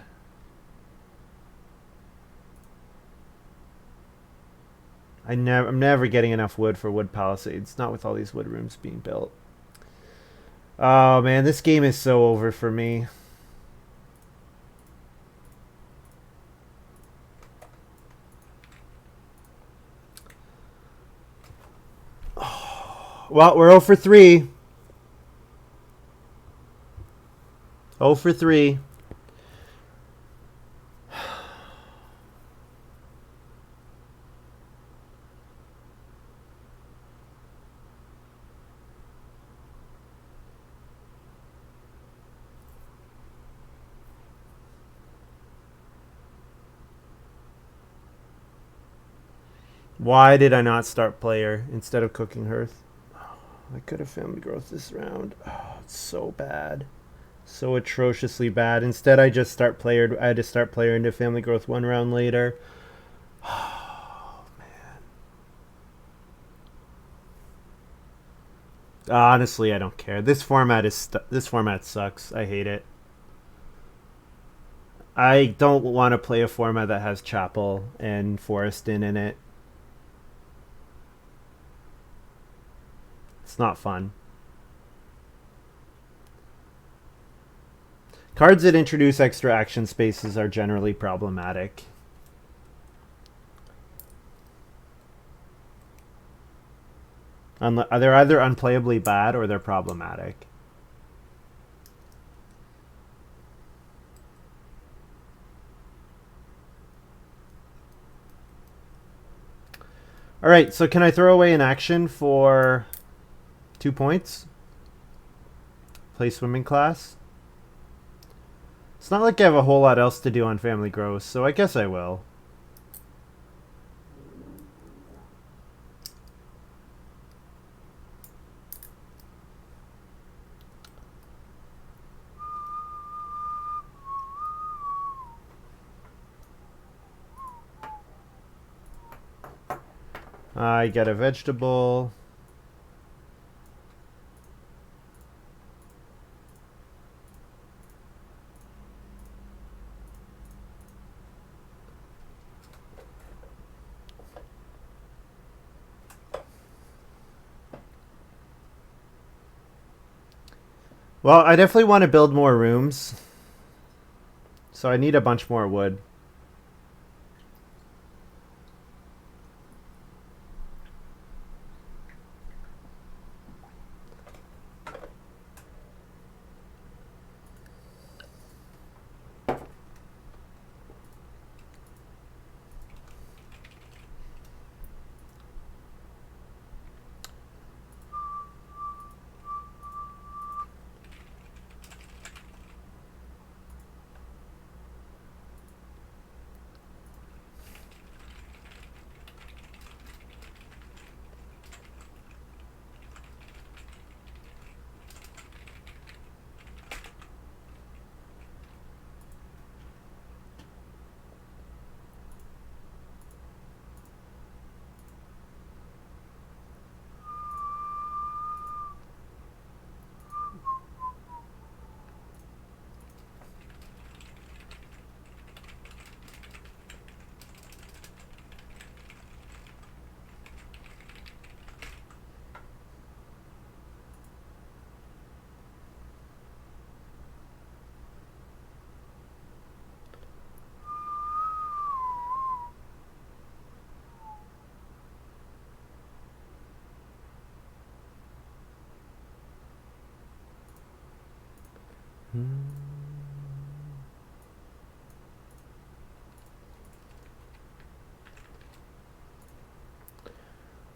I'm never getting enough wood for wood palisades. Not with all these wood rooms being built. Oh man, this game is so over for me. Well, we're 0 for 3. 0 for 3. Why did I not start player instead of cooking hearth? I could have family growth this round. Oh, it's so bad. So atrociously bad. Instead, I just start player. I had to start player into family growth one round later. Oh, man. Honestly, I don't care. This format sucks. I hate it. I don't want to play a format that has chapel and forest in it. It's not fun. Cards that introduce extra action spaces are generally problematic. They're either unplayably bad or they're problematic. Alright, so can I throw away an action for 2 points? Play swimming class? It's not like I have a whole lot else to do on family growth, so I guess I will. I get a vegetable. Well, I definitely want to build more rooms. So I need a bunch more wood.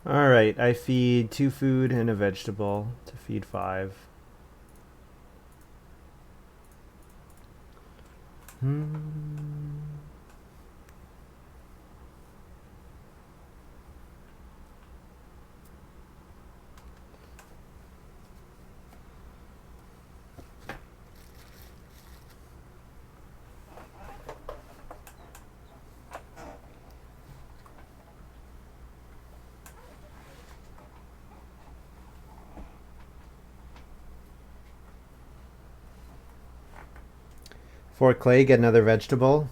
All right, I feed 2 food and a vegetable to feed 5. For clay, get another vegetable.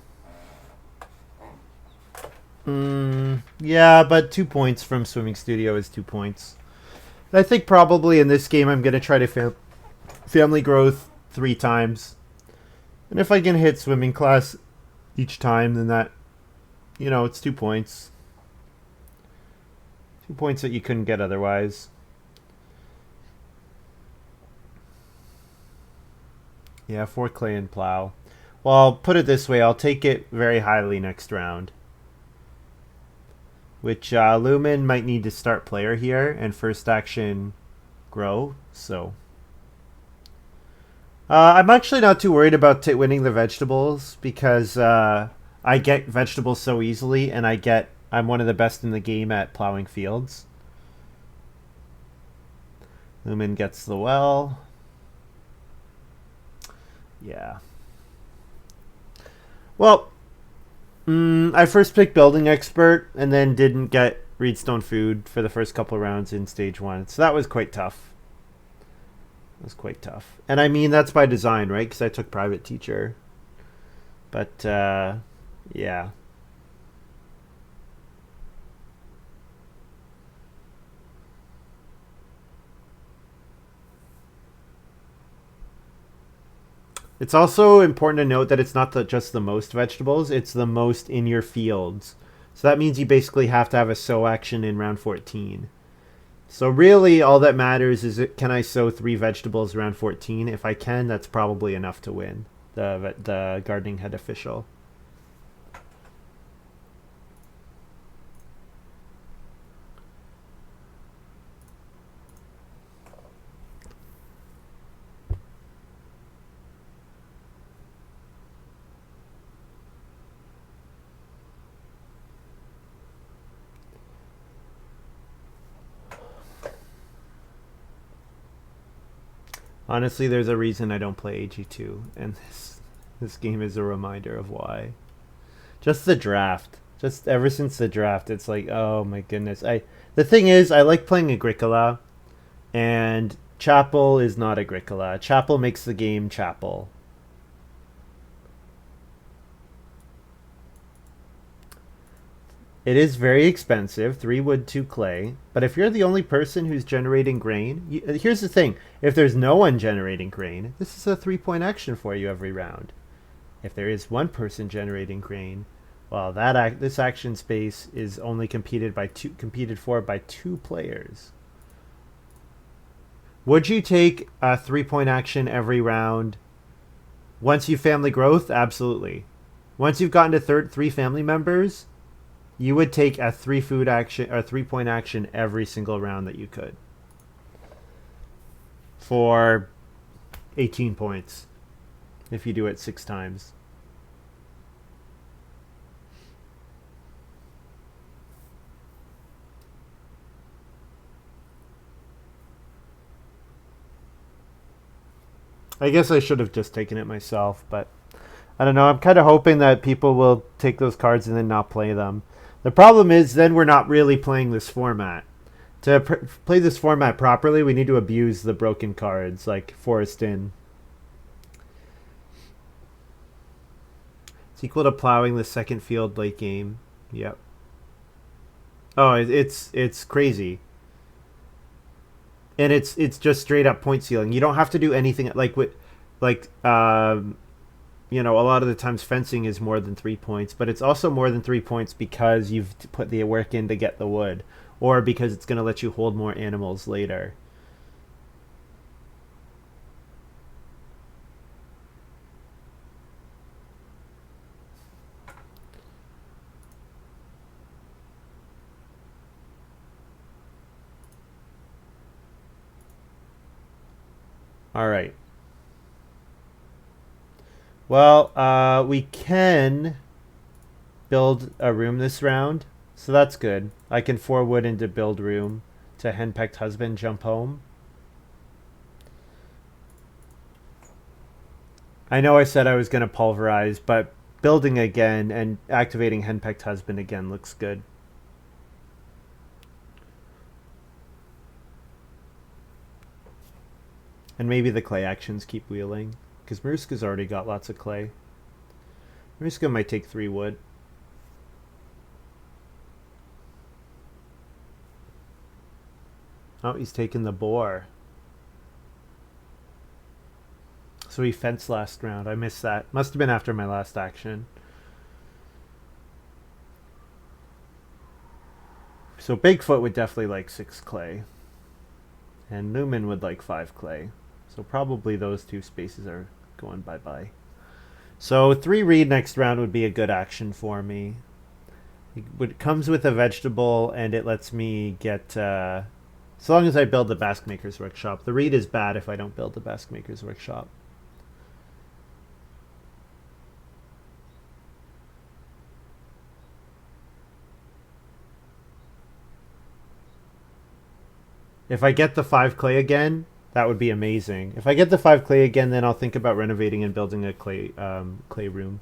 Yeah, but 2 points from Swimming Studio is 2 points. I think probably in this game I'm going to try to family growth 3 times. And if I can hit swimming class each time, then that, it's 2 points. 2 points that you couldn't get otherwise. Yeah, 4 clay and plow. Well, put it this way, I'll take it very highly next round. Which Lumin might need to start player here and first action grow, so. I'm actually not too worried about winning the vegetables because I get vegetables so easily and I'm one of the best in the game at plowing fields. Lumin gets the well. Yeah. Well, I first picked Building Expert and then didn't get Reedstone Food for the first couple rounds in Stage 1. So that was quite tough. It was quite tough. And I mean, that's by design, right? Because I took Private Teacher. But, yeah. It's also important to note that it's not just the most vegetables, it's the most in your fields. So that means you basically have to have a sow action in round 14. So really all that matters is can I sow 3 vegetables around 14? If I can, that's probably enough to win the gardening head official. Honestly, there's a reason I don't play AG2, and this game is a reminder of why. Just the draft. Just ever since the draft, it's like, oh my goodness. The thing is, I like playing Agricola, and Chapel is not Agricola. Chapel makes the game Chapel. It is very expensive, 3 wood, 2 clay. But if you're the only person who's generating grain, here's the thing. If there's no one generating grain, this is a 3-point action for you every round. If there is one person generating grain, well, this action space is only competed for by 2 players. Would you take a 3-point action every round once you family growth? Absolutely. Once you've gotten to 3 family members, you would take a 3-point action every single round that you could for 18 points if you do it 6 times. I guess I should have just taken it myself, but I don't know. I'm kind of hoping that people will take those cards and then not play them. The problem is then we're not really playing this format. To play this format properly, we need to abuse the broken cards like Forest Inn. It's equal to plowing the second field late game. Yep. Oh, it's crazy. And it's just straight up point ceiling. You don't have to do anything a lot of the times fencing is more than 3 points, but it's also more than 3 points because you've put the work in to get the wood, or because it's going to let you hold more animals later. All right. Well, we can build a room this round, so that's good. I can 4 wood into build room to henpecked husband jump home. I know I said I was going to pulverize, but building again and activating henpecked husband again looks good. And maybe the clay actions keep wheeling, because maruska's already got lots of clay. Maruska might take 3 wood. Oh, he's taking the boar. So he fenced last round. I missed that. Must have been after my last action. So Bigfoot would definitely like 6 clay. And Lumin would like 5 clay. So probably those 2 spaces are going bye-bye. So 3 reed next round would be a good action for me. It comes with a vegetable and it lets me get... so long as I build the Basque Maker's Workshop. The reed is bad if I don't build the Basque Maker's Workshop. If I get the 5 clay again, that would be amazing. If I get the 5 clay again, then I'll think about renovating and building a clay room.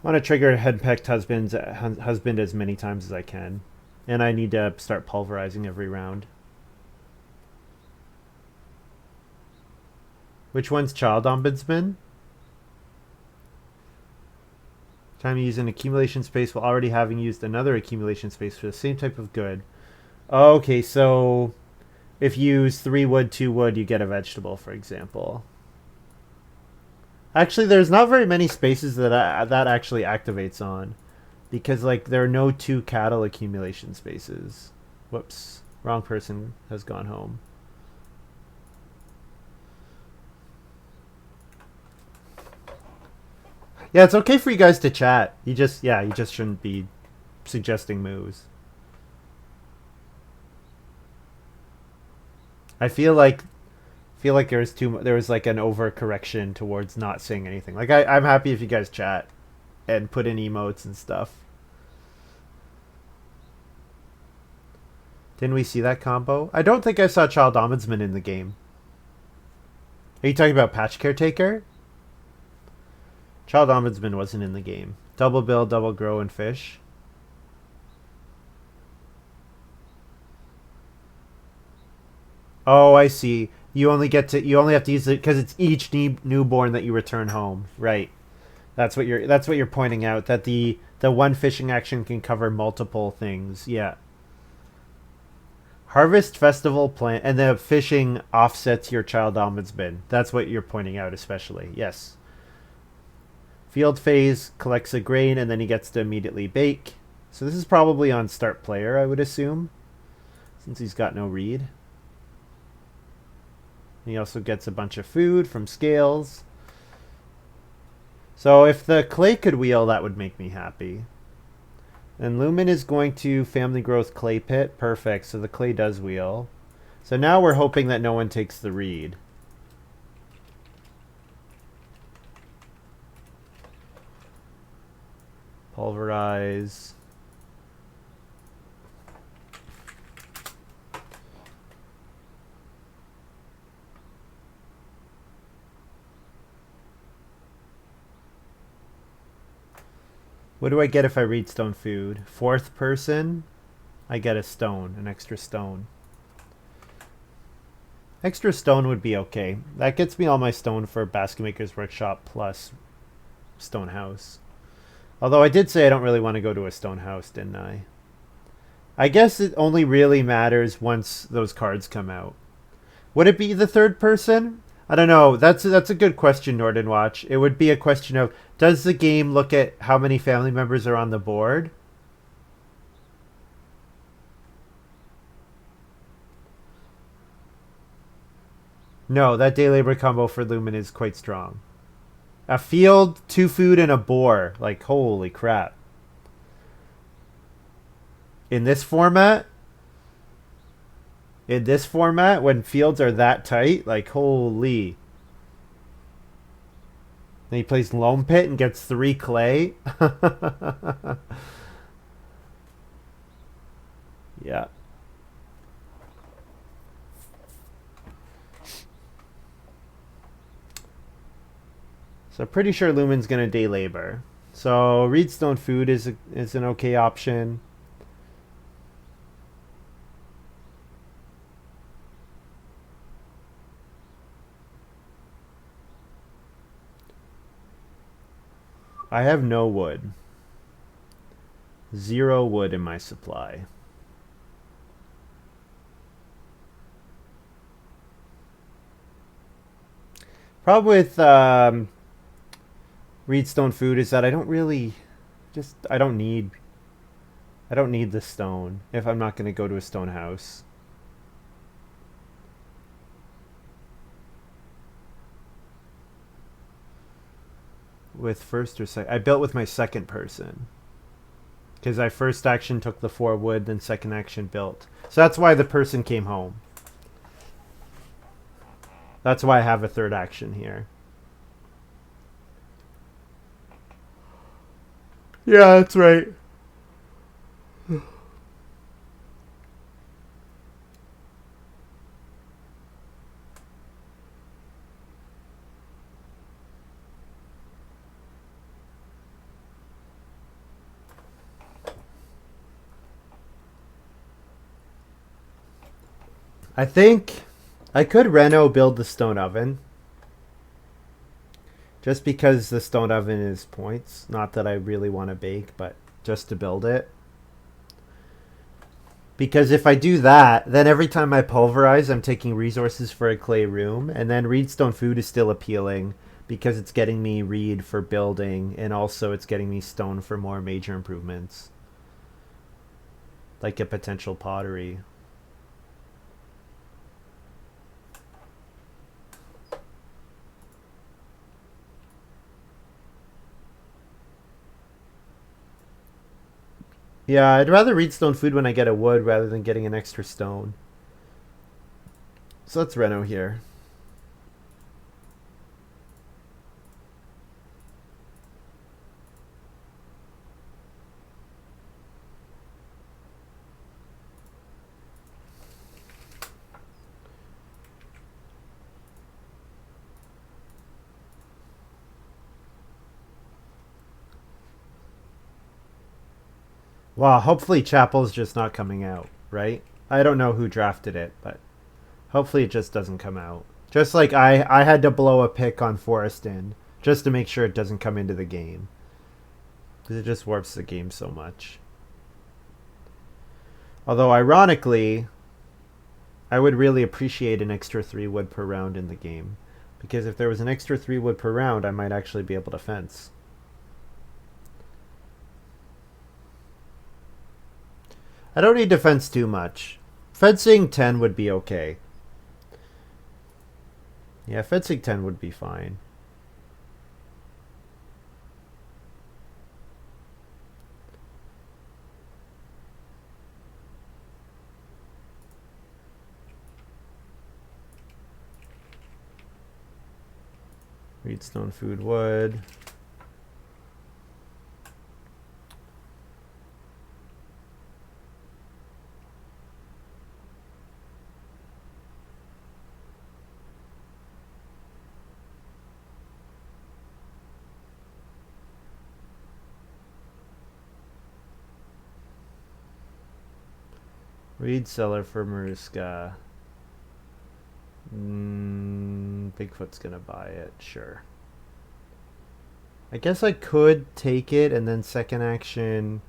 I want to trigger henpecked husband as many times as I can. And I need to start pulverizing every round. Which one's Child Ombudsman? Time to use an accumulation space while already having used another accumulation space for the same type of good. Okay, so if you use 3 wood, 2 wood, you get a vegetable, for example. Actually, there's not very many spaces that that actually activates on. Because, like, there are no 2 cattle accumulation spaces. Whoops. Wrong person has gone home. Yeah, it's okay for you guys to chat. You just shouldn't be suggesting moves. I feel like there was like an overcorrection towards not saying anything. Like I'm happy if you guys chat and put in emotes and stuff. Didn't we see that combo? I don't think I saw Child Ombudsman in the game. Are you talking about Patch Caretaker? Child Ombudsman wasn't in the game. Double build, double grow, and fish. Oh, I see. You only have to use it because it's each newborn that you return home. Right. That's what you're pointing out, that the one fishing action can cover multiple things. Yeah. Harvest festival plant and the fishing offsets your Child Ombudsman. That's what you're pointing out especially. Yes. Field phase collects a grain and then he gets to immediately bake. So this is probably on start player, I would assume, since he's got no reed. He also gets a bunch of food from scales. So if the clay could wheel, that would make me happy. And Lumin is going to family growth clay pit. Perfect. So the clay does wheel. So now we're hoping that no one takes the reed. Pulverize. What do I get if I read stone food? 4th person, I get a stone, an extra stone. Extra stone would be okay. That gets me all my stone for Basket Maker's Workshop plus stone house. Although I did say I don't really want to go to a stone house, didn't I? I guess it only really matters once those cards come out. Would it be the 3rd person? I don't know. That's a good question, Norden Watch. It would be a question of, does the game look at how many family members are on the board? No, that day labor combo for Lumin is quite strong. A field, 2 food, and a boar. Like, holy crap. In this format, In this format, when fields are that tight, like holy. Then he plays Loam Pit and gets 3 clay. Yeah. So pretty sure Lumin's gonna day labor. So Reedstone Food is an okay option. I have no wood. 0 wood in my supply. Problem with Reedstone Food is that I don't really I don't need the stone if I'm not going to go to a stone house. With first or second, I built with my second person because I first action took the 4 wood, then second action built. So that's why the person came home. That's why I have a third action here. Yeah, that's right. I think I could reno build the stone oven. Just because the stone oven is points. Not that I really want to bake, but just to build it. Because if I do that, then every time I pulverize, I'm taking resources for a clay room. And then Reedstone Food is still appealing because it's getting me reed for building. And also it's getting me stone for more major improvements. Like a potential pottery. Yeah, I'd rather Reedstone Food when I get a wood rather than getting an extra stone. So let's reno here. Wow, hopefully Chapel's just not coming out, right? I don't know who drafted it, but hopefully it just doesn't come out. Just like I had to blow a pick on Forest Inn just to make sure it doesn't come into the game. Because it just warps the game so much. Although, ironically, I would really appreciate an extra 3 wood per round in the game. Because if there was an extra 3 wood per round, I might actually be able to fence. I don't need to fence too much. Fencing 10 would be okay. Yeah, fencing 10 would be fine. Reedstone Food wood. Reed seller for maruskaK. Bigfoot's gonna buy it, sure. I guess I could take it and then second action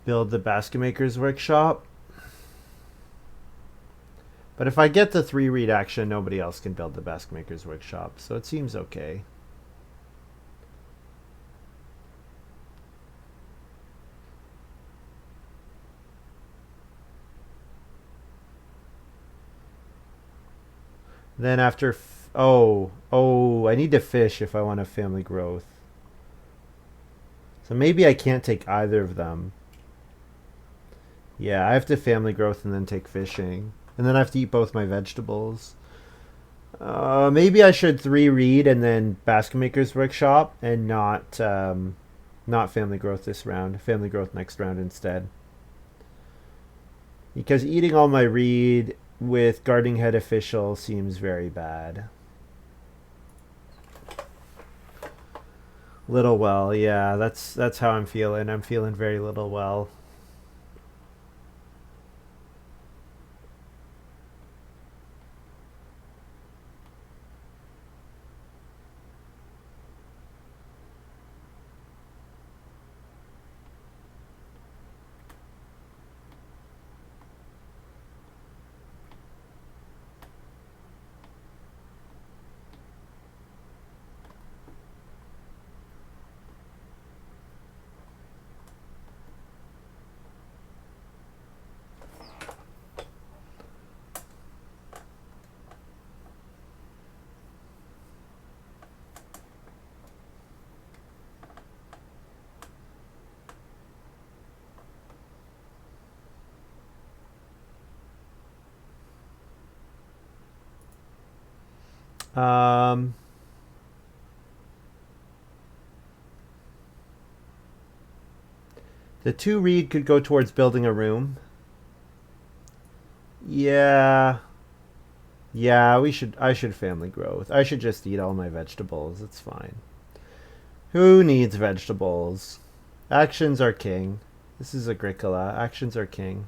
build the basket maker's workshop. But if I get the 3 read action, nobody else can build the basket maker's workshop, so it seems okay. Then after I need to fish if I want a family growth. So maybe I can't take either of them. Yeah, I have to family growth and then take fishing. And then I have to eat both my vegetables. Maybe I should 3 read and then Basket Maker's Workshop and not Family Growth this round. Family Growth next round instead. Because eating all my read with Guarding Head Official seems very bad. Little well, yeah, that's how I'm feeling. I'm feeling very little well. Um, the 2 read could go towards building a room. Yeah, yeah, we should. I should Family Growth. I should just eat all my vegetables. It's fine. Who needs vegetables? Actions are king. This is Agricola. Actions are king.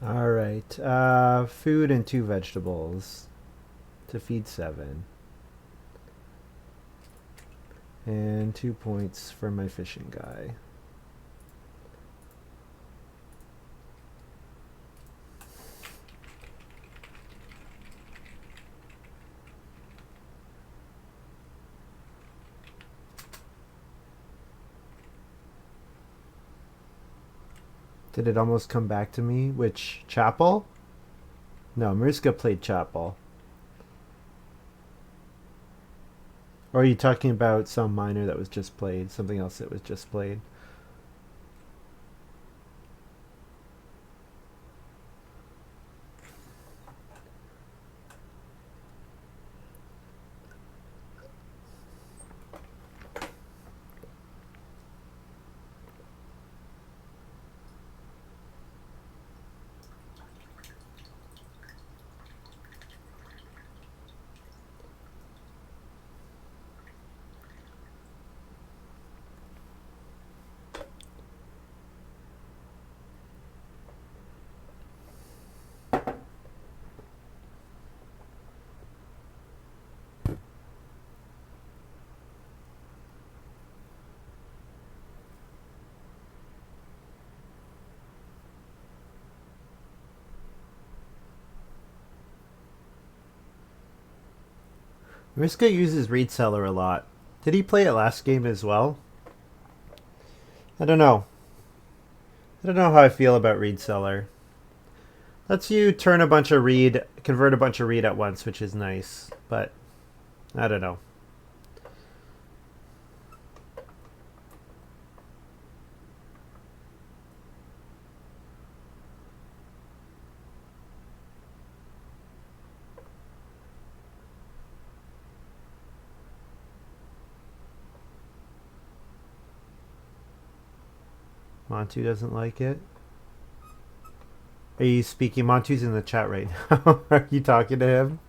All right. Food and 2 vegetables to feed 7. And 2 points for my fishing guy. Did it almost come back to me? Which chapel? No, Mariska played chapel. Or are you talking about some minor that was just played? Something else that was just played? Mariska uses Reed Cellar a lot. Did he play it last game as well? I don't know. I don't know how I feel about read seller. Lets you turn a bunch of read, convert a bunch of read at once, which is nice, but I don't know. Montu doesn't like it. Are you speaking? Montu's in the chat right now. Are you talking to him?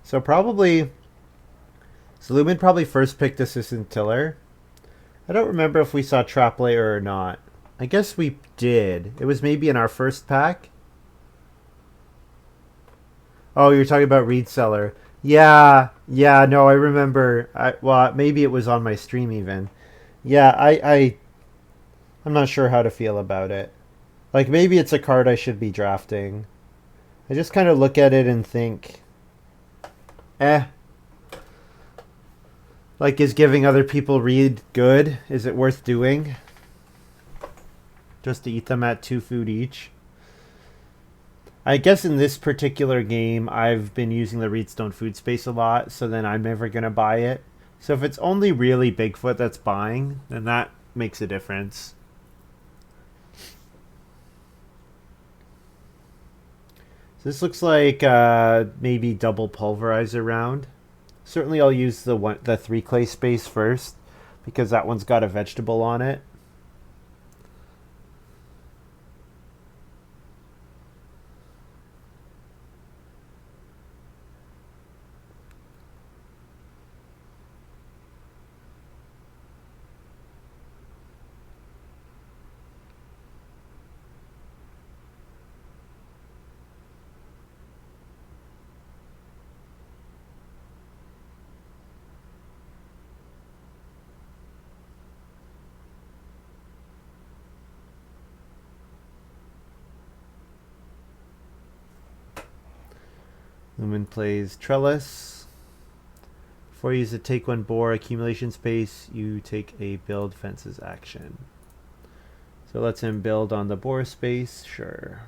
So probably, so Lumin probably first picked Assistant Tiller. I don't remember if we saw Trap Layer or not. I guess we did. It was maybe in our first pack. Oh, you're talking about Reed Seller. Yeah, yeah, no, I remember. Well, maybe it was on my stream even. Yeah, I'm not sure how to feel about it. Like maybe it's a card I should be drafting. I just kind of look at it and think, eh. Like, is giving other people read good? Is it worth doing? Just to eat them at 2 food each? I guess in this particular game, I've been using the Reedstone food space a lot, so then I'm never going to buy it. So if it's only really Bigfoot that's buying, then that makes a difference. So this looks like maybe double pulverizer round. Certainly I'll use the 3 clay space first, because that one's got a vegetable on it. Lumin plays Trellis. Before you use a take 1 boar accumulation space, you take a build fences action. So it lets him build on the boar space, sure.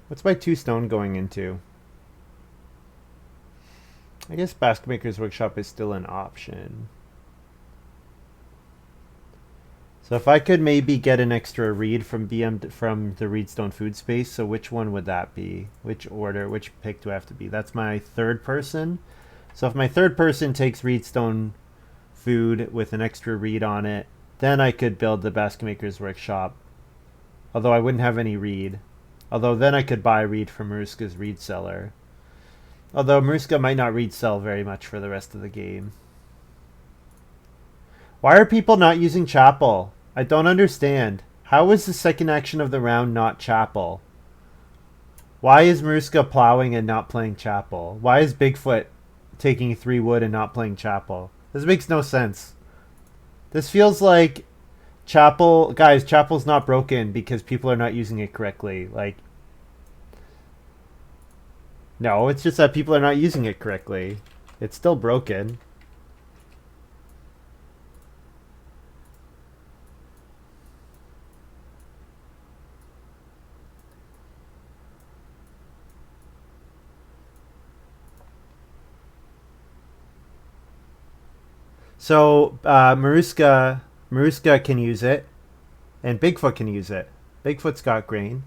What's my 2 stone going into? I guess Basket Maker's Workshop is still an option. So if I could maybe get an extra read from from the Reedstone food space, so which one would that be? Which order, which pick do I have to be? That's my 3rd person. So if my 3rd person takes Reedstone food with an extra read on it, then I could build the Basket Maker's Workshop. Although I wouldn't have any read. Although then I could buy read from Maruska's read seller. Although Maruska might not read sell very much for the rest of the game. Why are people not using Chapel? I don't understand. How is the second action of the round not Chapel? Why is Maruska plowing and not playing Chapel? Why is Bigfoot taking 3 wood and not playing Chapel? This makes no sense. This feels like Chapel, guys, Chapel's not broken because people are not using it correctly. Like, no, it's just that people are not using it correctly. It's still broken. So Maruska can use it, and Bigfoot can use it. Bigfoot's got grain,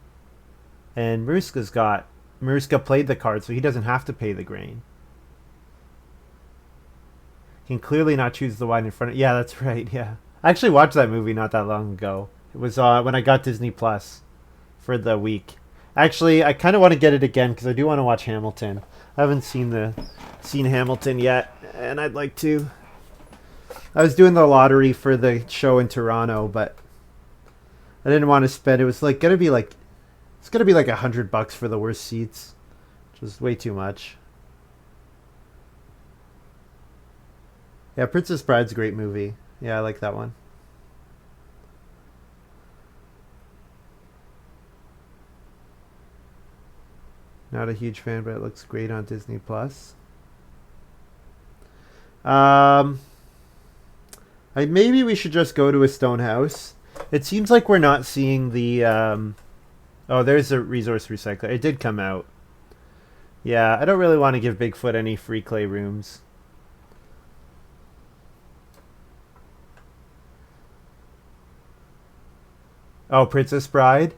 and Maruska played the card, so he doesn't have to pay the grain. He can clearly not choose the wine in front of. Yeah, that's right. Yeah, I actually watched that movie not that long ago. It was when I got Disney Plus for the week. Actually, I kind of want to get it again because I do want to watch Hamilton. I haven't seen Hamilton yet, and I'd like to. I was doing the lottery for the show in Toronto, but I didn't want to spend. It was like gonna be like it's gonna be like $100 for the worst seats, which was way too much. Yeah, Princess Bride's a great movie. Yeah, I like that one. Not a huge fan, but it looks great on Disney Plus. Um, maybe we should just go to a stone house. It seems like we're not seeing the. Oh, there's a resource recycler. It did come out. Yeah, I don't really want to give Bigfoot any free clay rooms. Oh, Princess Bride?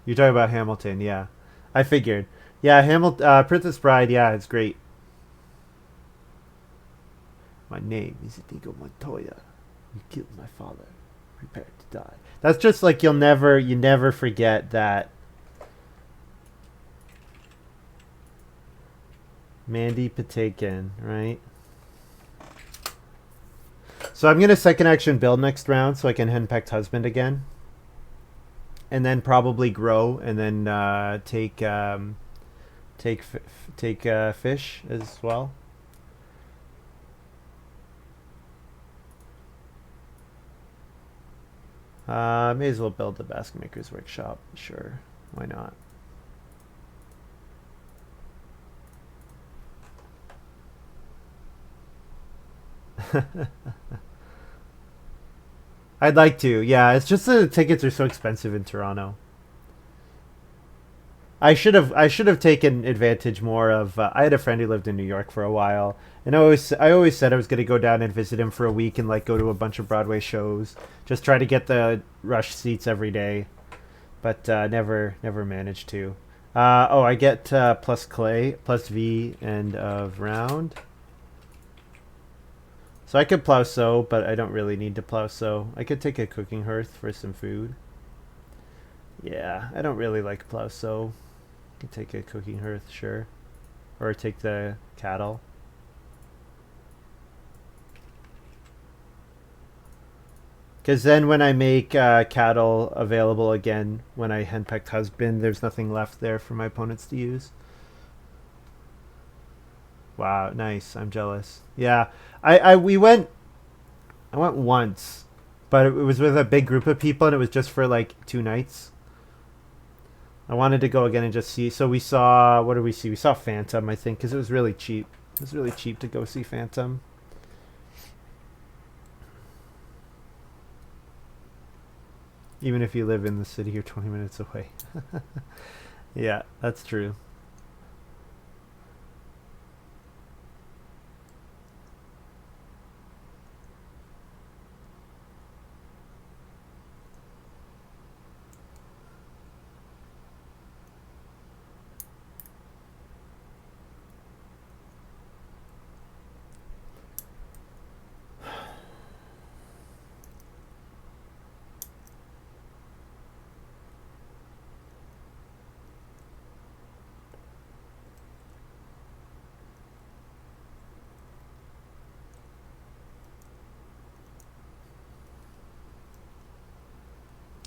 You're talking about Hamilton, yeah. I figured. Yeah, Princess Bride, yeah, it's great. My name is Inigo Montoya. You killed my father. Prepare to die. That's just like you never forget that. Mandy Patinkin, right? So I'm gonna second action build next round so I can henpecked husband again, and then probably grow, and then take fish as well. May as well build the basket maker's workshop. Sure, why not? I'd like to. Yeah, it's just the tickets are so expensive in Toronto. I should have taken advantage more of. I had a friend who lived in New York for a while, and I always said I was going to go down and visit him for a week and like go to a bunch of Broadway shows, just try to get the rush seats every day, but never managed to. Oh, I get plus clay, plus V end of round. So I could plow sow, but I don't really need to plow sow. I could take a cooking hearth for some food. Yeah, I don't really like plow sow. I could take a cooking hearth, sure. Or take the cattle. Because then when I make cattle available again, when I henpecked husband, there's nothing left there for my opponents to use. Wow, nice. I'm jealous. Yeah, I went once, but it was with a big group of people, and it was just for like 2 nights. I wanted to go again and just see. So we saw, what did we see? We saw Phantom, I think, because it was really cheap. It was really cheap to go see Phantom. Even if you live in the city, you're 20 minutes away. Yeah, that's true.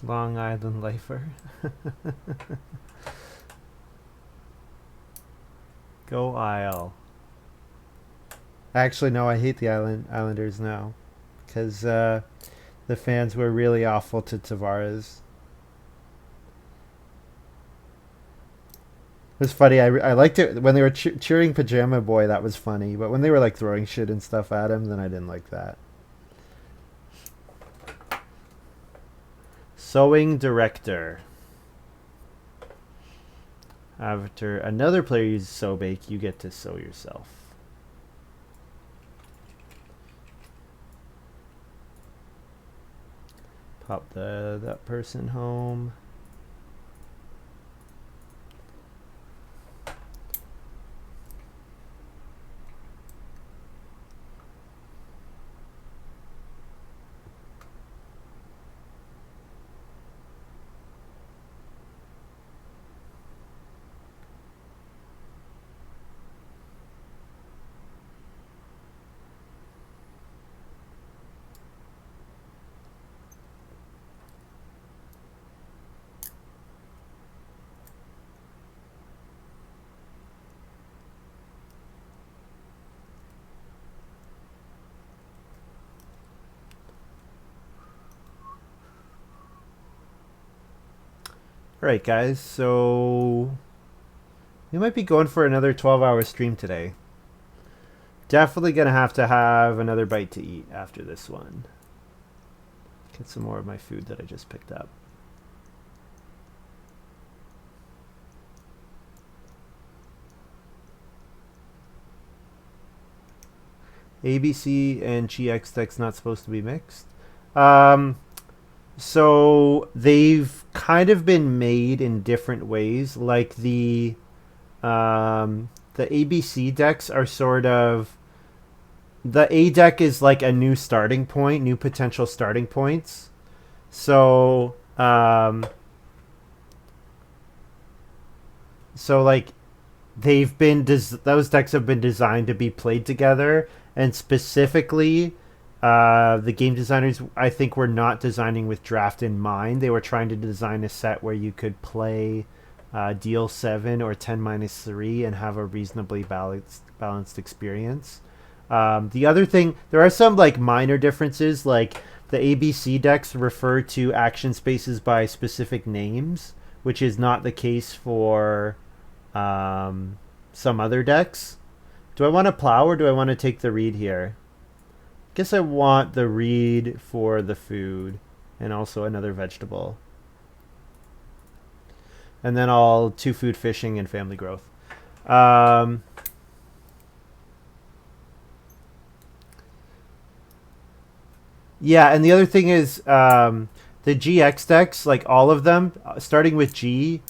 Long Island lifer. Go Isle. Actually, no, I hate the Islanders now. Because the fans were really awful to Tavares. It was funny. I liked it when they were cheering Pajama Boy. That was funny. But when they were like throwing shit and stuff at him, then I didn't like that. Sewing director. After another player uses sew bake, you get to sew yourself. Pop that person home. Alright, guys, so we might be going for another 12-hour stream today. Definitely gonna have to have another bite to eat after this one. Get some more of my food that I just picked up. ABC and GX decks not supposed to be mixed. So they've kind of been made in different ways. Like the ABC decks are sort of, the A deck is like a new starting point, new potential starting points. So like those decks have been designed to be played together, and specifically the game designers, I think, were not designing with draft in mind. They were trying to design a set where you could play deal 7 or 10-3 and have a reasonably balanced experience. The other thing, there are some like minor differences, like the ABC decks refer to action spaces by specific names, which is not the case for some other decks. Do I want to plow or do I want to take the read here? Guess I want the read for the food and also another vegetable. And then I'll 2 food fishing and family growth. Yeah, and the other thing is the GX decks, like all of them, starting with G,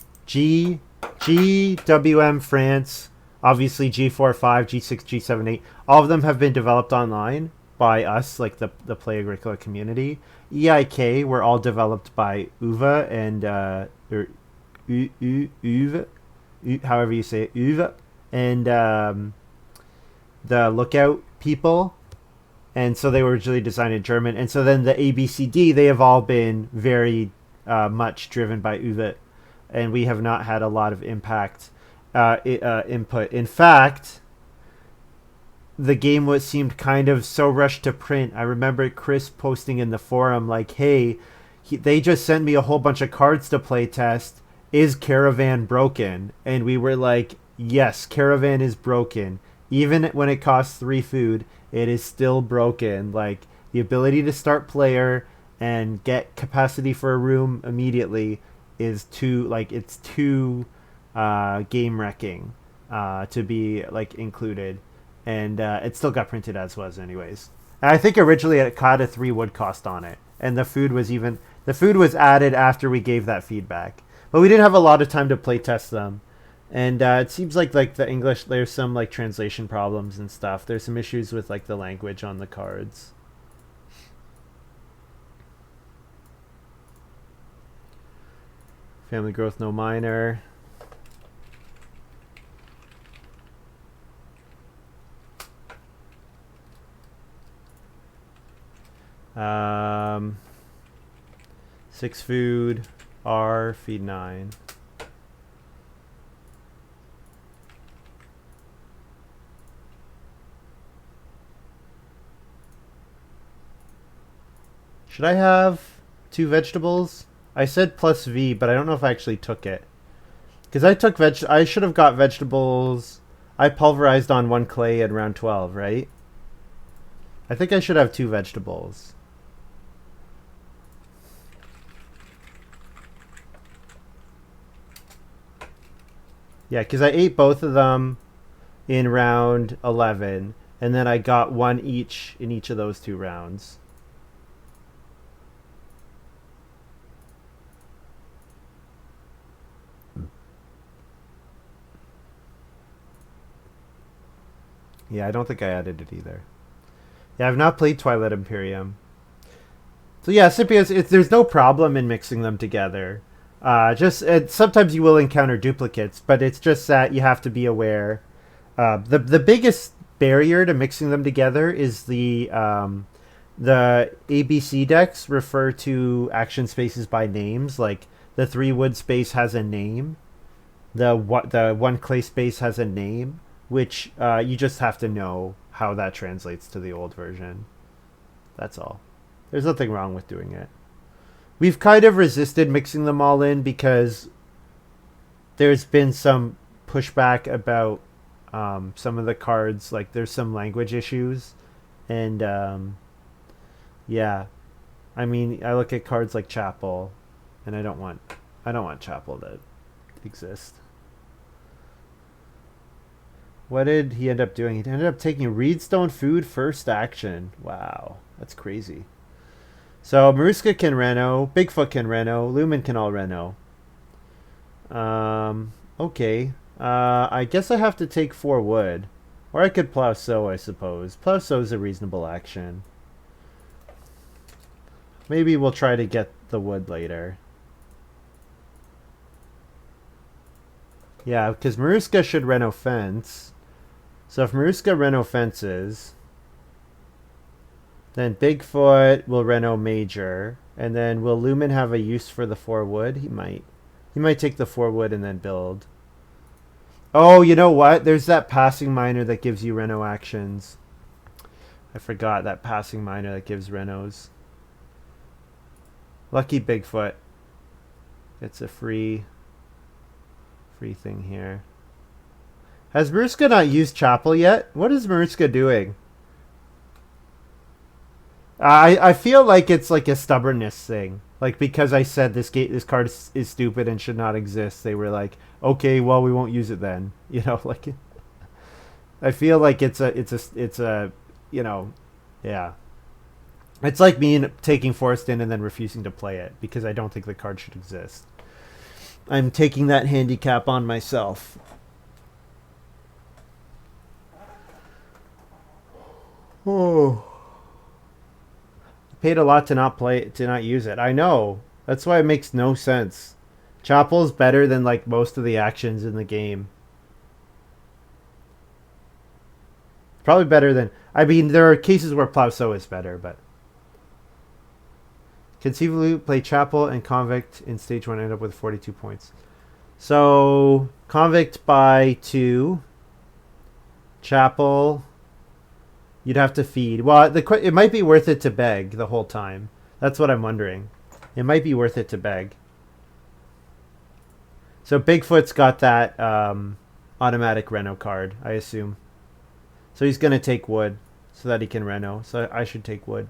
WM, France, obviously G4, 5, G6, G7, 8, all of them have been developed online by us, like the Play-agricola community. EIK were all developed by Uva and Uva, however you say it, Uva, and the Lookout people. And so they were originally designed in German. And so then the ABCD, they have all been very much driven by Uva, and we have not had a lot of input. In fact, the game seemed kind of so rushed to print. I remember Chris posting in the forum like, hey, they just sent me a whole bunch of cards to play test. Is Caravan broken? And we were like, yes, Caravan is broken. Even when it costs 3 food, it is still broken. Like, the ability to start player and get capacity for a room immediately is too, like, it's too game wrecking to be like included. And it still got printed as was anyways. And I think originally it had a 3 wood cost on it, and the food was added after we gave that feedback, but we didn't have a lot of time to play test them. And it seems like the English, there's some like translation problems and stuff. There's some issues with like the language on the cards. Family growth, no minor. Um, 6 food, R, feed 9. Should I have 2 vegetables? I said plus V, but I don't know if I actually took it. Because I should have got vegetables. I pulverized on 1 clay at round 12, right? I think I should have 2 vegetables. Yeah, because I ate both of them in round 11, and then I got 1 each in each of those 2 rounds. Yeah, I don't think I added it either. Yeah, I've not played Twilight Imperium. So yeah, Scipios, there's no problem in mixing them together. Sometimes you will encounter duplicates, but it's just that you have to be aware. The biggest barrier to mixing them together is the ABC decks refer to action spaces by names. Like the 3 wood space has a name, the 1 clay space has a name, which you just have to know how that translates to the old version. That's all. There's nothing wrong with doing it. We've kind of resisted mixing them all in because there's been some pushback about some of the cards. Like there's some language issues, and yeah, I mean I look at cards like Chapel, and I don't want Chapel to exist. What did he end up doing? He ended up taking Reedstone Food first action. Wow, that's crazy. So maruskaK can Reno, Bigfoot can Reno, Lumin can all Reno. Okay. I guess I have to take 4 wood. Or I could plow sow, I suppose. Plow sow is a reasonable action. Maybe we'll try to get the wood later. Yeah, because maruskaK should Reno fence. So if maruskaK Reno fences, then Bigfoot will Reno major. And then will Lumin have a use for the 4 wood? He might. He might take the 4 wood and then build. Oh, you know what? There's that passing miner that gives you Reno actions. I forgot that passing miner that gives Renos. Lucky Bigfoot. It's a free thing here. Has maruskaK not used Chapel yet? What is maruskaK doing? I feel like it's like a stubbornness thing. Like because I said this card is stupid and should not exist, they were like, okay, well we won't use it then. You know, like I feel like it's a you know, yeah. It's like me taking Forest in and then refusing to play it because I don't think the card should exist. I'm taking that handicap on myself. Oh. Paid a lot to not use it. I know. That's why it makes no sense. Chapel is better than like most of the actions in the game. Probably better than. I mean, there are cases where Plow Sow is better, but conceivably play Chapel and Convict in stage 1 end up with 42 points. So Convict by 2. Chapel. You'd have to feed. Well, it might be worth it to beg the whole time. That's what I'm wondering. It might be worth it to beg. So Bigfoot's got that automatic Reno card, I assume. So he's going to take wood so that he can Reno. So I should take wood.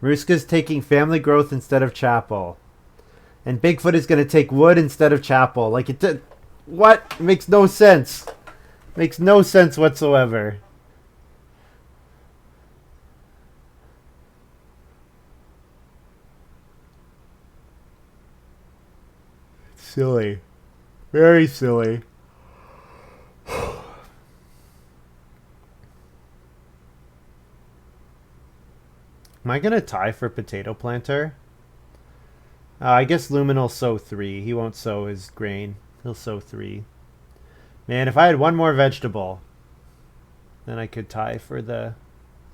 maruskaK's taking Family Growth instead of Chapel. And Bigfoot is going to take wood instead of Chapel. Like it did. What? It makes no sense. Makes no sense whatsoever. Silly. Very silly. Am I going to tie for Potato Planter? I guess Lumin will sow 3. He won't sow his grain. He'll sow 3. Man, if I had one more vegetable, then I could tie for the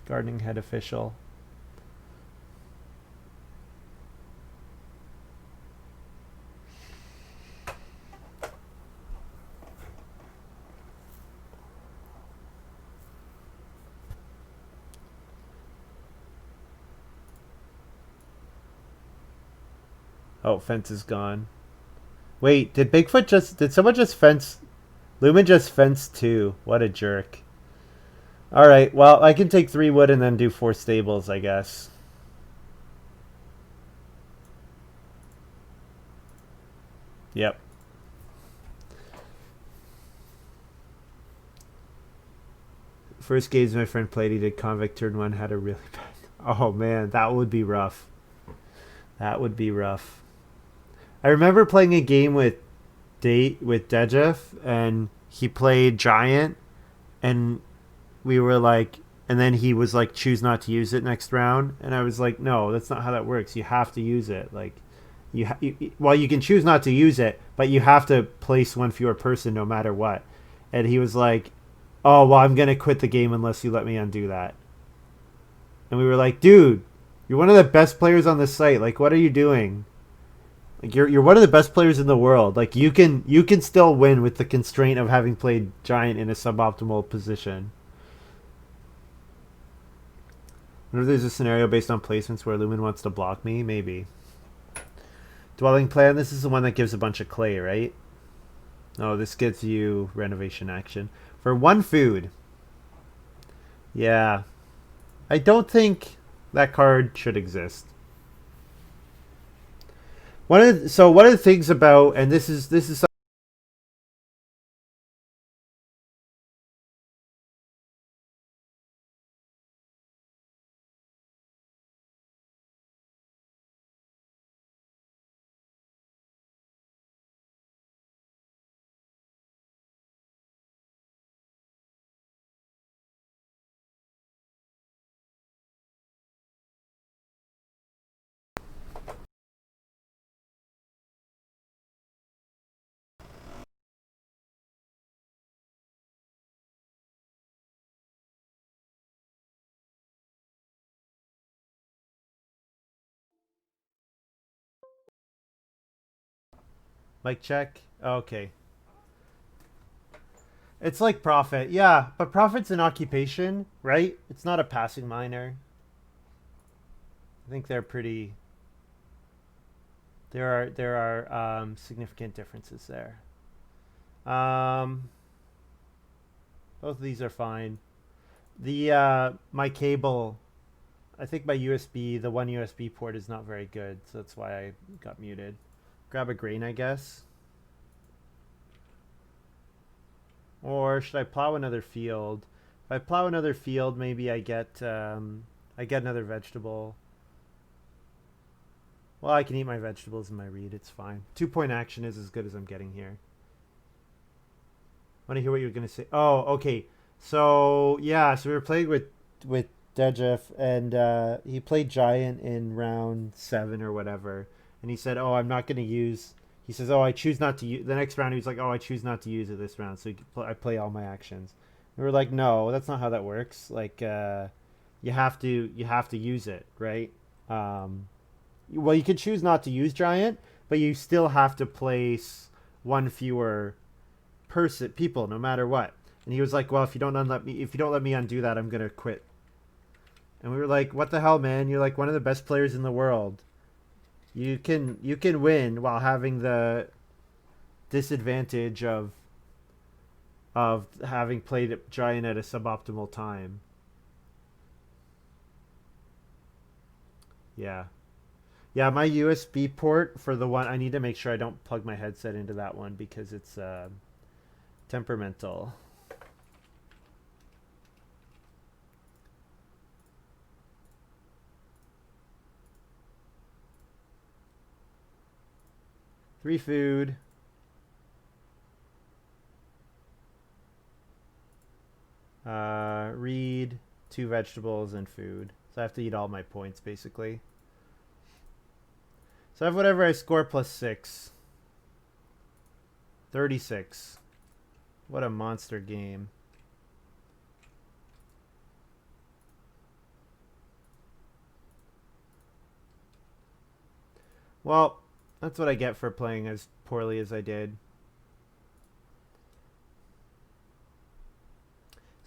Gardening Head Official. Oh, fence is gone. Wait, did someone just fence? Lumin just fenced 2. What a jerk. Alright, well, I can take 3 wood and then do 4 stables, I guess. Yep. First games my friend played, he did Convict turn 1, had a really bad... Oh man, that would be rough. That would be rough. I remember playing a game with Dejef, and he played Giant, and we were like, and then he was like, choose not to use it next round, and I was like, no, that's not how that works. You have to use it. Like, well, you can choose not to use it, but you have to place one fewer person no matter what. And he was like, oh, well, I'm gonna quit the game unless you let me undo that. And we were like, dude, you're one of the best players on the site. Like, what are you doing? Like, you're one of the best players in the world. Like, you can still win with the constraint of having played Giant in a suboptimal position. Wonder if there's a scenario based on placements where Lumin wants to block me. Maybe. Dwelling plan. This is the one that gives a bunch of clay, right? Oh, this gives you renovation action for 1 food. Yeah, I don't think that card should exist. One of the things about, and this is like check. Okay, it's like profit. Yeah, but profit's an occupation, right? It's not a passing minor. I think they're pretty. There are significant differences there. Um, Both of these are fine. The my cable, I think my USB, the one USB port is not very good, so that's why I got muted. Grab a grain, I guess. Or should I plow another field? If I plow another field, maybe I get another vegetable. Well, I can eat my vegetables in my reed. It's fine. 2 point action is as good as I'm getting here. Want to hear what you're gonna say? Oh, okay. So yeah, so we were playing with Dejef, and he played Giant in round 7 or whatever, and he said, "Oh, I'm not gonna use." He says, "Oh, I choose not to use." The next round, he was like, "Oh, I choose not to use it this round, so I play all my actions." And we were like, "No, that's not how that works. Like, you have to use it, right?" Um, well, you can choose not to use Giant, but you still have to place one fewer people no matter what. And he was like, well, if you don't let me undo that, I'm gonna quit. And we were like, what the hell, man? You're like one of the best players in the world. You can win while having the disadvantage of having played Giant at a suboptimal time. Yeah. Yeah, my USB port for the one, I need to make sure I don't plug my headset into that one because it's temperamental. Three food. Read, two vegetables, and food. So I have to eat all my points, basically. So I have whatever I score plus 6. 36. What a monster game. Well, that's what I get for playing as poorly as I did.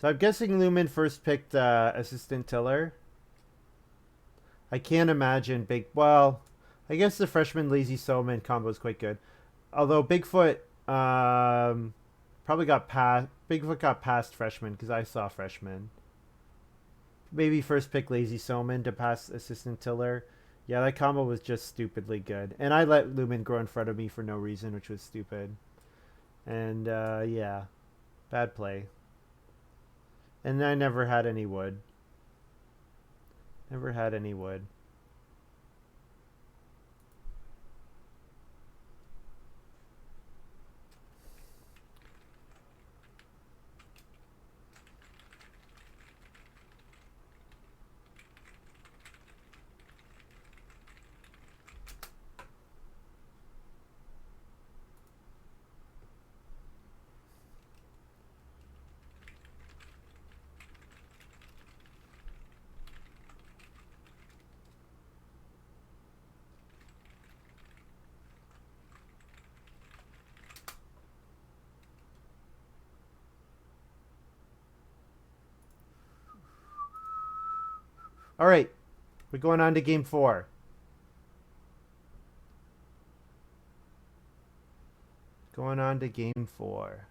So I'm guessing Lumin first picked Assistant Tiller. I can't imagine big. Well, I guess the freshman Lazy Soman combo is quite good. Although Bigfoot probably got past. Bigfoot got past freshman because I saw freshman. Maybe first pick Lazy Soman to pass Assistant Tiller. Yeah, that combo was just stupidly good. And I let Lumin grow in front of me for no reason, which was stupid. And yeah, bad play. And I never had any wood. Never had any wood. All right, we're going on to game 4. Going on to game 4.